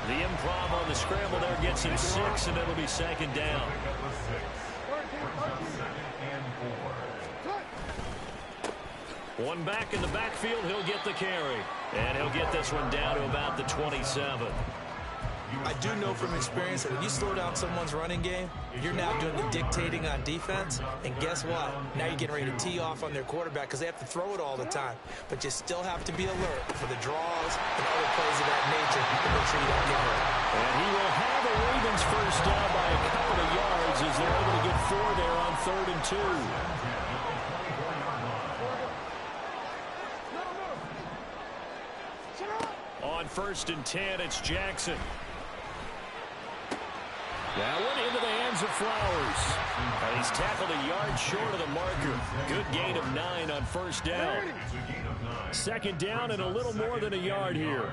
[SPEAKER 1] The improv on the scramble there gets him 6, and it'll be 2nd down. One back in the backfield, he'll get the carry. And he'll get this one down to about the 27.
[SPEAKER 2] I do know from experience that when you slow down someone's running game, you're now doing the dictating on defense. And guess what? Now you're getting ready to tee off on their quarterback because they have to throw it all the time. But you still have to be alert for the draws and other plays of that nature to make sure you don't get hurt.
[SPEAKER 1] And he will have the Ravens first down by a couple of yards as they're able to get 4 there on 3rd and 2. On 1st and 10, it's Jackson. That one into the hands of Flowers. And he's tackled a yard short of the marker. Good gain of 9 on 1st down. 2nd down and a little more than a yard here.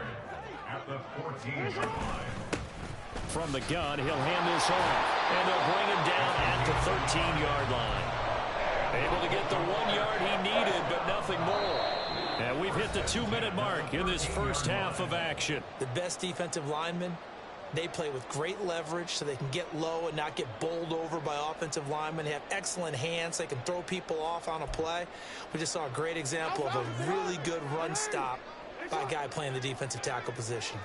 [SPEAKER 1] From the gun, he'll hand this off. And they'll bring him down at the 13-yard line. Able to get the 1 yard he needed, but nothing more. And we've hit the 2-minute mark in this first half of action.
[SPEAKER 2] The best defensive linemen, they play with great leverage so they can get low and not get bowled over by offensive linemen. They have excellent hands. They can throw people off on a play. We just saw a great example of a really good run stop by a guy playing the defensive tackle position.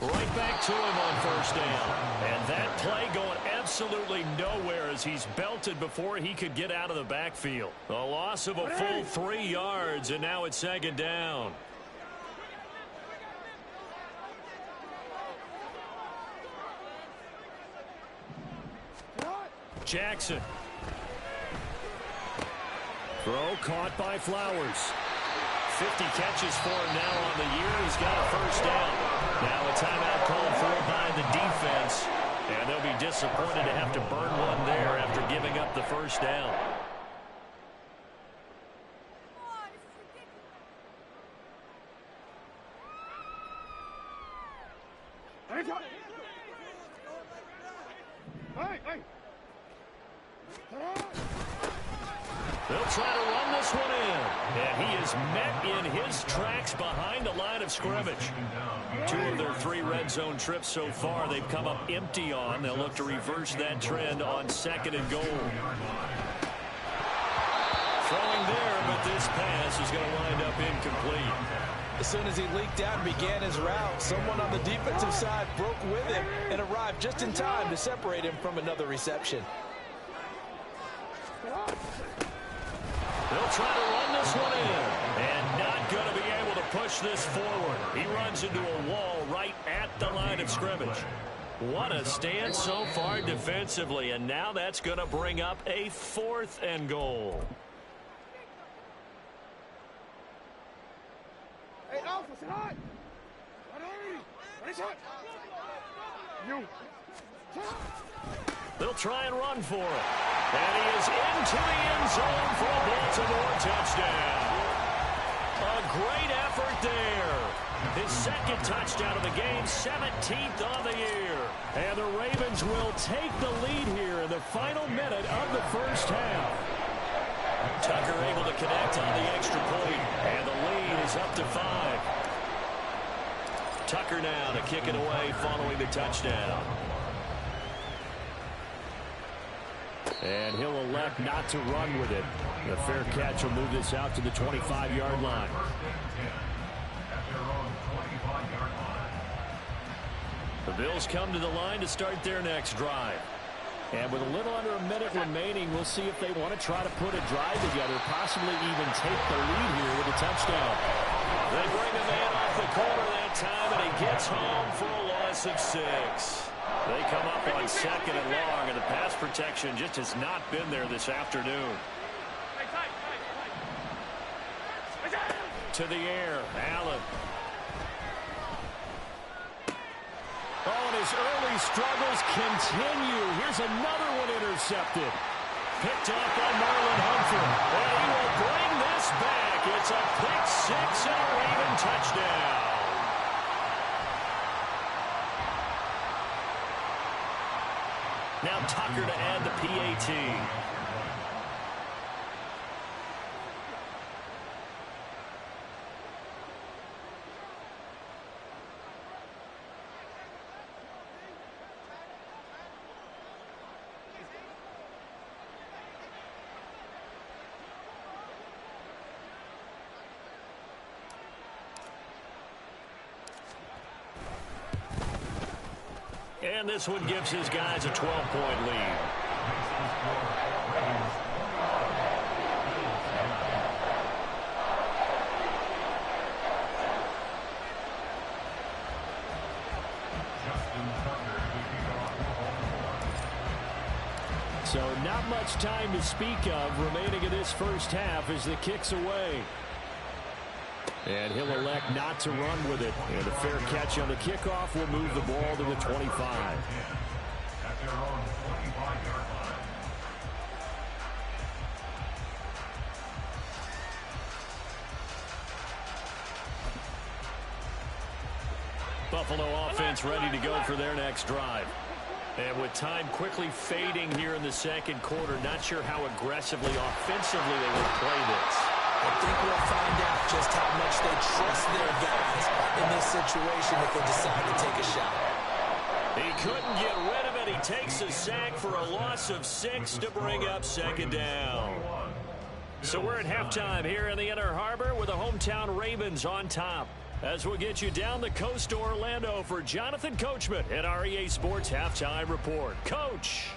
[SPEAKER 1] Right back to him on first down. And that play going absolutely nowhere as he's belted before he could get out of the backfield. A loss of a full 3 yards, and now it's second down. Jackson. Throw caught by Flowers. 50 catches for him now on the year. He's got a first down. Now a timeout called for by the defense. And they'll be disappointed to have to burn one there after giving up the first down. They'll try to run this one in. And he is met in his tracks behind the line of scrimmage. 2 of their 3 red zone trips so far they've come up empty on. They'll look to reverse that trend on 2nd and goal. Throwing there, but this pass is going to wind up incomplete.
[SPEAKER 2] As soon as he leaked out and began his route, someone on the defensive side broke with him and arrived just in time to separate him from another reception.
[SPEAKER 1] They'll try to run this one in, and not going to be able to push this forward. He runs into a wall right at the line of scrimmage. What a stand so far defensively, and now that's going to bring up a 4th and goal. They'll try and run for it. And he is into the end zone for a Baltimore touchdown. A great effort there. His 2nd touchdown of the game, 17th on the year. And the Ravens will take the lead here in the final minute of the first half. Tucker able to connect on the extra point. And the lead is up to 5. Tucker now to kick it away following the touchdown. And he'll elect not to run with it. The fair catch will move this out to the 25-yard line. The Bills come to the line to start their next drive. And with a little under a minute remaining, we'll see if they want to try to put a drive together, possibly even take the lead here with a touchdown. They bring the man off the corner that time, and he gets home for a loss of 6. They come up on 2nd and long, and the pass protection just has not been there this afternoon. To the air, Allen. Oh, and his early struggles continue. Here's another one intercepted. Picked off by Marlon Humphrey. And he will bring this back. It's a pick 6 and a Raven touchdown. Now Tucker to add the PAT. And this one gives his guys a 12-point lead. So not much time to speak of remaining in this first half as the kick's away. And he'll elect not to run with it. And a fair catch on the kickoff will move the ball to the 25. Buffalo offense ready to go for their next drive. And with time quickly fading here in the second quarter, not sure how aggressively, offensively they will play this.
[SPEAKER 2] I think we'll find out just how much they trust their guys in this situation if they decide to take a shot.
[SPEAKER 1] He couldn't get rid of it. He takes a sack for a loss of 6 to bring up second down. So we're at halftime here in the Inner Harbor with the hometown Ravens on top. As we'll get you down the coast to Orlando for Jonathan Coachman at our EA Sports Halftime Report. Coach.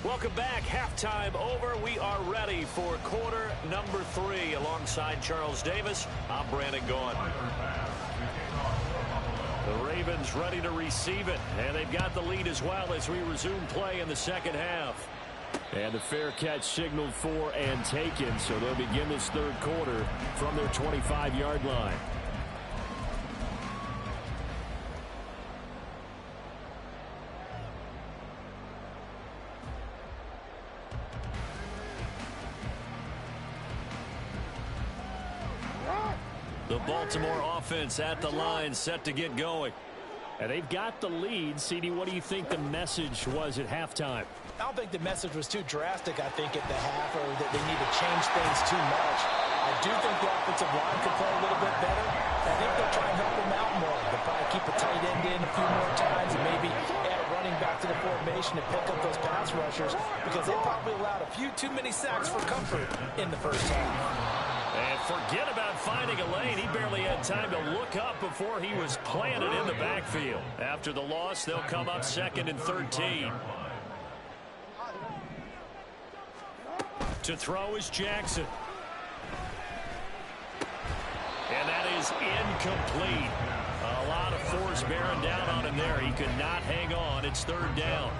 [SPEAKER 1] Welcome back. Halftime over. We are ready for quarter number 3. Alongside Charles Davis, I'm Brandon Gaughan. The Ravens ready to receive it, and they've got the lead as well as we resume play in the second half.
[SPEAKER 6] And the fair catch signaled for and taken, so they'll begin this third quarter from their 25-yard line.
[SPEAKER 1] The Baltimore offense at the line, set to get going.
[SPEAKER 6] And they've got the lead. CD, what do you think the message was at halftime?
[SPEAKER 2] I don't think the message was too drastic, I think, at the half, or that they need to change things too much. I do think the offensive line could play a little bit better. I think they'll try and help them out more. They'll probably keep a tight end in a few more times and maybe add a running back to the formation to pick up those pass rushers, because they probably allowed a few too many sacks for comfort in the first half.
[SPEAKER 1] And forget about finding a lane. He barely had time to look up before he was planted in the backfield. After the loss, they'll come up 2nd and 13. To throw is Jackson. And that is incomplete. A lot of force bearing down on him there. He could not hang on. It's 3rd down.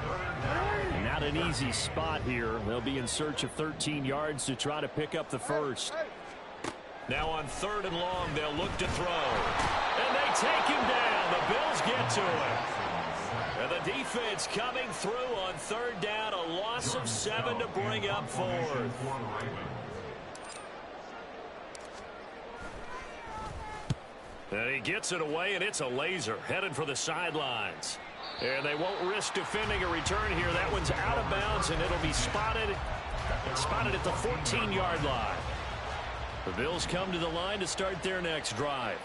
[SPEAKER 6] Not an easy spot here. They'll be in search of 13 yards to try to pick up the first.
[SPEAKER 1] Now on 3rd and long, they'll look to throw. And they take him down. The Bills get to him. And the defense coming through on 3rd down. A loss of 7 to bring up 4th. And he gets it away, and it's a laser headed for the sidelines. And they won't risk defending a return here. That one's out of bounds, and it'll be spotted at the 14-yard line. The Bills come to the line to start their next drive.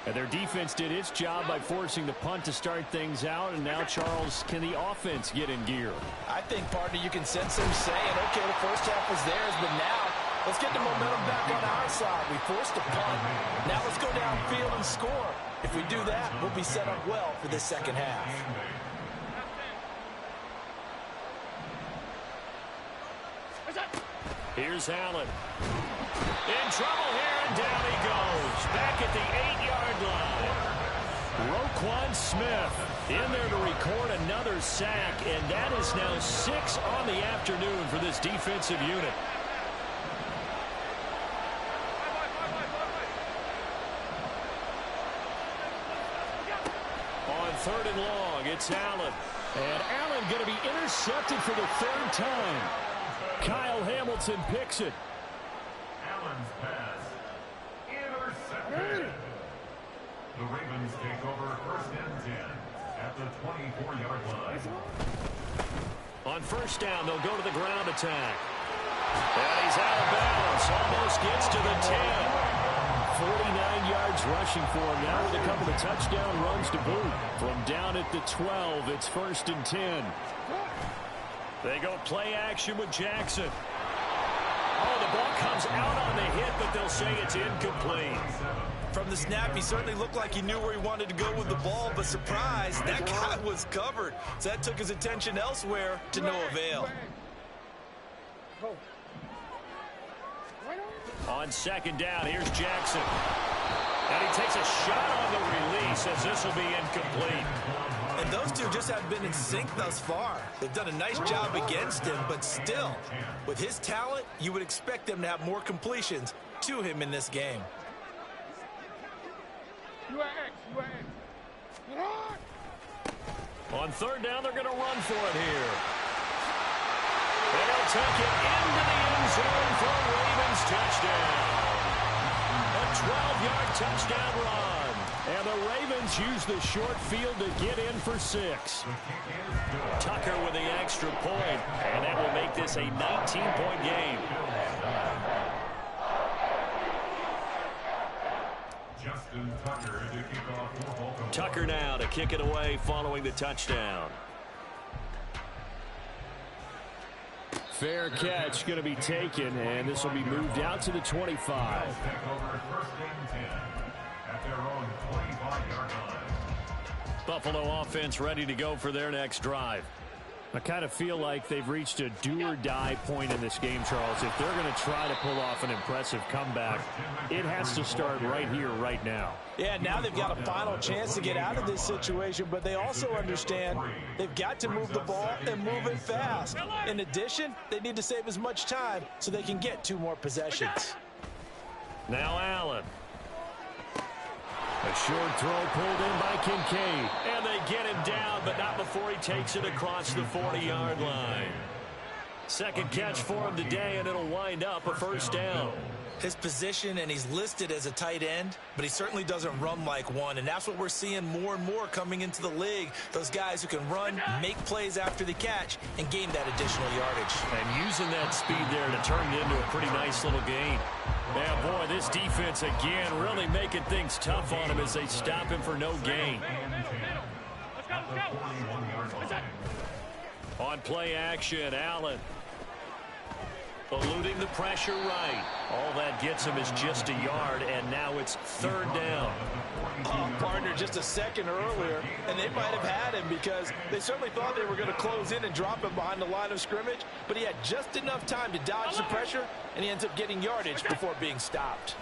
[SPEAKER 1] And their defense did its job by forcing the punt to start things out. And now, Charles, can the offense get in gear?
[SPEAKER 2] I think, partner, you can sense them saying, okay, the first half was theirs, but now let's get the momentum back on our side. We forced a punt. Now let's go downfield and score. If we do that, we'll be set up well for this second half.
[SPEAKER 1] Here's Allen. In trouble here, and down he goes. Back at the 8-yard line. Roquan Smith in there to record another sack, and that is now 6 on the afternoon for this defensive unit. On 3rd and long, it's Allen.
[SPEAKER 6] And Allen going to be intercepted for the 3rd time. Kyle Hamilton picks it.
[SPEAKER 3] Allen's pass intercepted. The Ravens take over 1st and 10 at the 24-yard line.
[SPEAKER 1] On 1st down, they'll go to the ground attack. And he's out of bounds. Almost gets to the 10.
[SPEAKER 6] 49 yards rushing for him now with a couple of touchdown runs to boot. From down at the 12, it's 1st and 10.
[SPEAKER 1] They go play action with Jackson. Oh, the ball comes out on the hit, but they'll say it's incomplete.
[SPEAKER 4] From the snap, he certainly looked like he knew where he wanted to go with the ball, but surprise, that guy was covered. So that took his attention elsewhere to no avail.
[SPEAKER 1] On 2nd down, here's Jackson. And he takes a shot on the release as this will be incomplete.
[SPEAKER 4] And those two just haven't been in sync thus far. They've done a nice job against him, but still, with his talent, you would expect them to have more completions to him in this game.
[SPEAKER 1] On third down, they're going to run for it here. And they'll take it into the end zone for a Ravens touchdown. A 12-yard touchdown run. And the Ravens use the short field to get in for 6. Tucker with the extra point, and that will make this a 19-point game.
[SPEAKER 3] Justin Tucker to kick off for Baltimore.
[SPEAKER 1] Tucker now to kick it away following the touchdown.
[SPEAKER 6] Fair catch going to be taken, and this will be moved out to the 25.
[SPEAKER 3] Take over first and 10 at their own 25-yard line.
[SPEAKER 1] Buffalo offense ready to go for their next drive.
[SPEAKER 6] I kind of feel like they've reached a do-or-die point in this game, Charles. If they're going to try to pull off an impressive comeback, it has to start right here, right now.
[SPEAKER 2] Yeah, now they've got a final chance to get out of this situation, but they also understand they've got to move the ball and move it fast. In addition, they need to save as much time so they can get 2 more possessions.
[SPEAKER 1] Now Allen.
[SPEAKER 6] A short throw pulled in by Kincaid.
[SPEAKER 1] And they get him down, but not before he takes it across the 40-yard line. Second catch for him today, and it'll wind up a first down.
[SPEAKER 4] His position, and he's listed as a tight end, but he certainly doesn't run like one, and that's what we're seeing more and more coming into the league. Those guys who can run, make plays after the catch, and gain that additional yardage.
[SPEAKER 1] And using that speed there to turn it into a pretty nice little gain. Yeah, boy, this defense again really making things tough on him as they stop him for no gain. On play action, Allen. Eluding the pressure right. All that gets him is just a yard, and now it's third down.
[SPEAKER 2] Oh, partner, just a second earlier, and they might have had him because they certainly thought they were going to close in and drop him behind the line of scrimmage, but he had just enough time to dodge the pressure, and he ends up getting yardage before being stopped.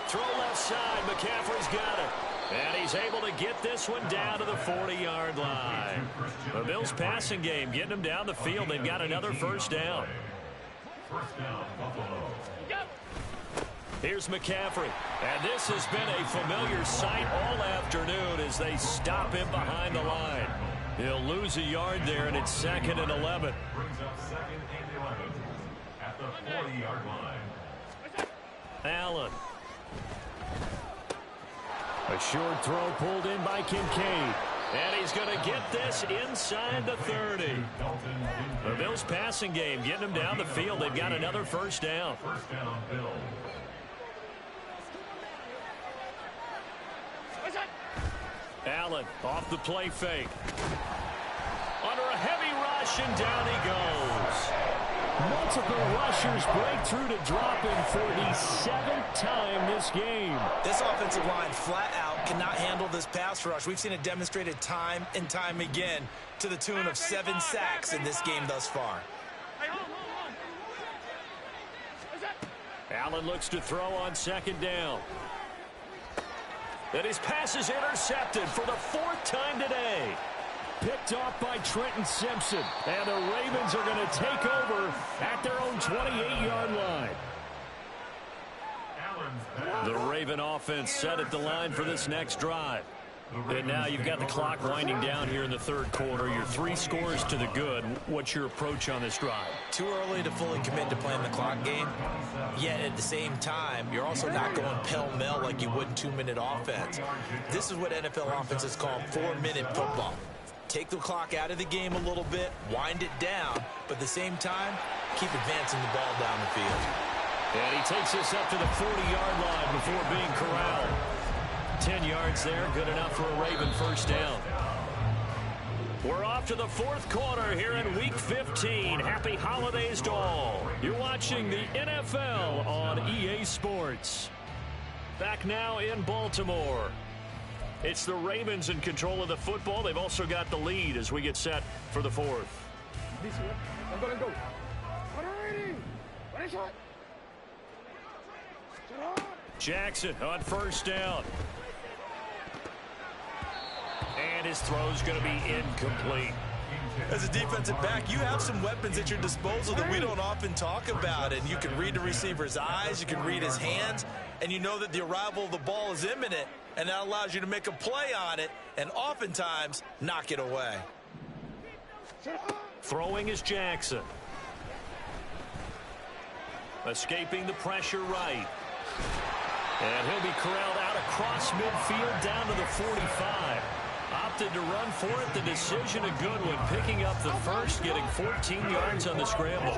[SPEAKER 1] Throw left side, McCaffrey's got it. And he's able to get this one down to the 40-yard line. The Bills passing game getting them down the field. They've got another first down.
[SPEAKER 3] First down, Buffalo.
[SPEAKER 1] Here's McCaffrey. And this has been a familiar sight all afternoon as they stop him behind the line. He'll lose a yard there, and it's 2nd and 11.
[SPEAKER 3] Brings up 2nd and 11 at the 40-yard line.
[SPEAKER 1] Allen.
[SPEAKER 6] A short throw pulled in by Kincaid.
[SPEAKER 1] And he's going to get this inside the 30. The Bills passing game getting them down the field. They've got another first down.
[SPEAKER 3] First down, Bills.
[SPEAKER 1] Allen off the play fake. Under a heavy rush, and down he goes.
[SPEAKER 6] Multiple rushers break through to drop him for the 7th time this game.
[SPEAKER 4] This offensive line flat out cannot handle this pass rush. We've seen it demonstrated time and time again to the tune of 7 sacks in this game thus far.
[SPEAKER 1] Allen looks to throw on 2nd down. And his pass is intercepted for the 4th time today.
[SPEAKER 6] Picked off by Trenton Simpson. And the Ravens are going to take over at their own 28-yard line.
[SPEAKER 1] The Raven offense set at the line for this next drive. And now you've got the clock winding down here in the 3rd quarter. You're 3 scores to the good. What's your approach on this drive?
[SPEAKER 4] Too early to fully commit to playing the clock game. Yet at the same time, you're also not going pell-mell like you would in 2-minute offense. This is what NFL offenses call 4-minute football. Take the clock out of the game a little bit, wind it down, but at the same time, keep advancing the ball down the field.
[SPEAKER 1] And he takes this up to the 40-yard line before being corralled. 10 yards there, good enough for a Raven first down. We're off to the 4th quarter here in Week 15. Happy holidays to all. You're watching the NFL on EA Sports. Back now in Baltimore. It's the Ravens in control of the football. They've also got the lead as we get set for the 4th. Jackson on first down. And his throw's going to be incomplete.
[SPEAKER 2] as a defensive back, you have some weapons at your disposal that we don't often talk about. And you can read the receiver's eyes, you can read his hands, and you know that the arrival of the ball is imminent, and that allows you to make a play on it and oftentimes knock it away.
[SPEAKER 1] Throwing is Jackson. Escaping the pressure right. And he'll be corralled out across midfield down to the 45. Opted to run for it. The decision a good one. Picking up the first, getting 14 yards on the scramble.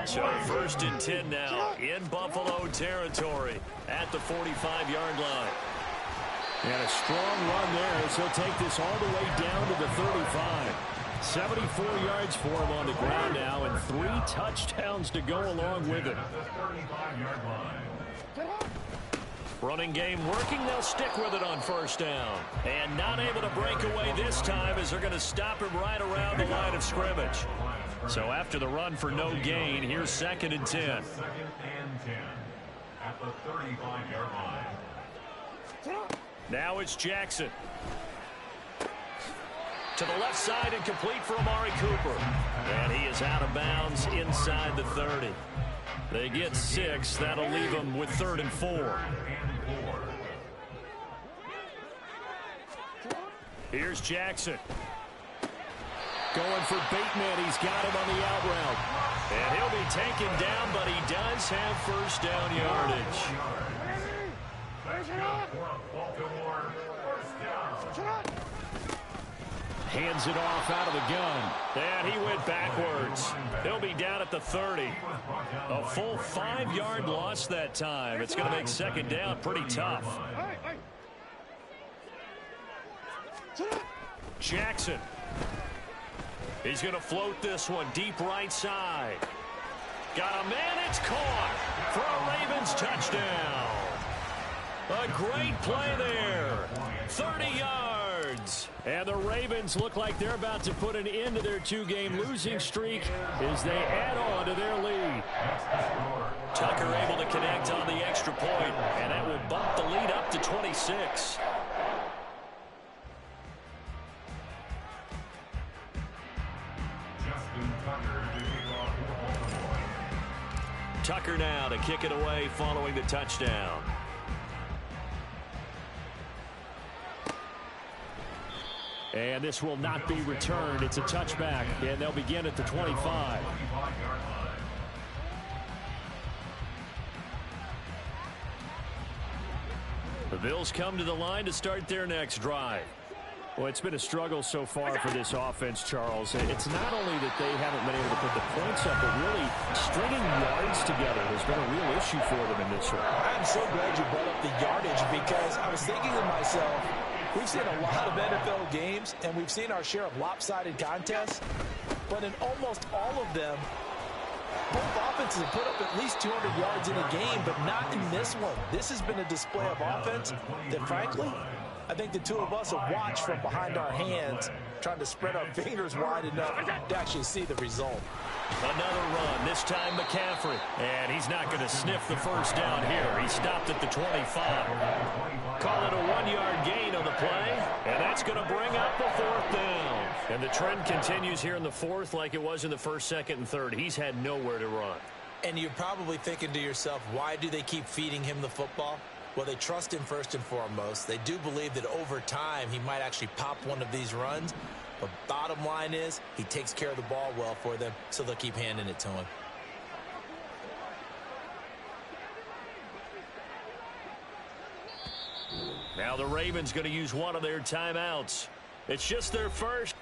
[SPEAKER 1] So 1st and 10 now in Buffalo territory at the 45-yard line.
[SPEAKER 6] And a strong run there as he'll take this all the way down to the 35. 74 yards for him on the ground now, and 3 touchdowns to go along with it.
[SPEAKER 1] Running game working. They'll stick with it on 1st down. And not able to break away this time as they're going to stop him right around the line of scrimmage. So after the run for no gain, here's 2nd and 10.
[SPEAKER 3] 2nd and 10 at the 35-yard line.
[SPEAKER 1] Now it's Jackson. To the left side and complete for Amari Cooper. And he is out of bounds inside the 30. They get 6. That'll leave them with 3rd and 4. Here's Jackson. Going for Bateman. He's got him on the out route. And he'll be taken down, but he does have 1st down yardage. Hands it off out of the gun. And he went backwards. He'll be down at the 30. A full 5-yard loss that time. It's going to make 2nd down pretty tough. Jackson. He's going to float this one deep right side. Got a man. It's caught for a Ravens touchdown. A great play there. 30 yards. And the Ravens look like they're about to put an end to their 2-game losing streak as they add on to their lead. Tucker able to connect on the extra point, and that will bump the lead up to 26. Tucker now to kick it away following the touchdown. And this will not be returned. It's a touchback, and they'll begin at the 25. The Bills come to the line to start their next drive. Well, it's been a struggle so far for this offense, Charles. It's not only that they haven't been able to put the points up, but really stringing yards together has been a real issue for them in this one.
[SPEAKER 2] I'm so glad you brought up the yardage, because I was thinking to myself, we've seen a lot of NFL games, and we've seen our share of lopsided contests, but in almost all of them, both offenses have put up at least 200 yards in a game, but not in this one. This has been a display of offense that, frankly, I think the two of us have watched from behind our hands, trying to spread our fingers wide enough to actually see the result.
[SPEAKER 1] Another run, this time McCaffrey. And he's not going to sniff the 1st down here. He stopped at the 25. Call it a 1-yard gain on the play, and that's going to bring up the 4th down. And the trend continues here in the 4th like it was in the 1st, 2nd, and 3rd. He's had nowhere to run.
[SPEAKER 2] And you're probably thinking to yourself, why do they keep feeding him the football? Well, they trust him first and foremost. They do believe that over time he might actually pop one of these runs. But bottom line is he takes care of the ball well for them, so they'll keep handing it to him.
[SPEAKER 1] Now the Ravens going to use one of their timeouts. It's just their first.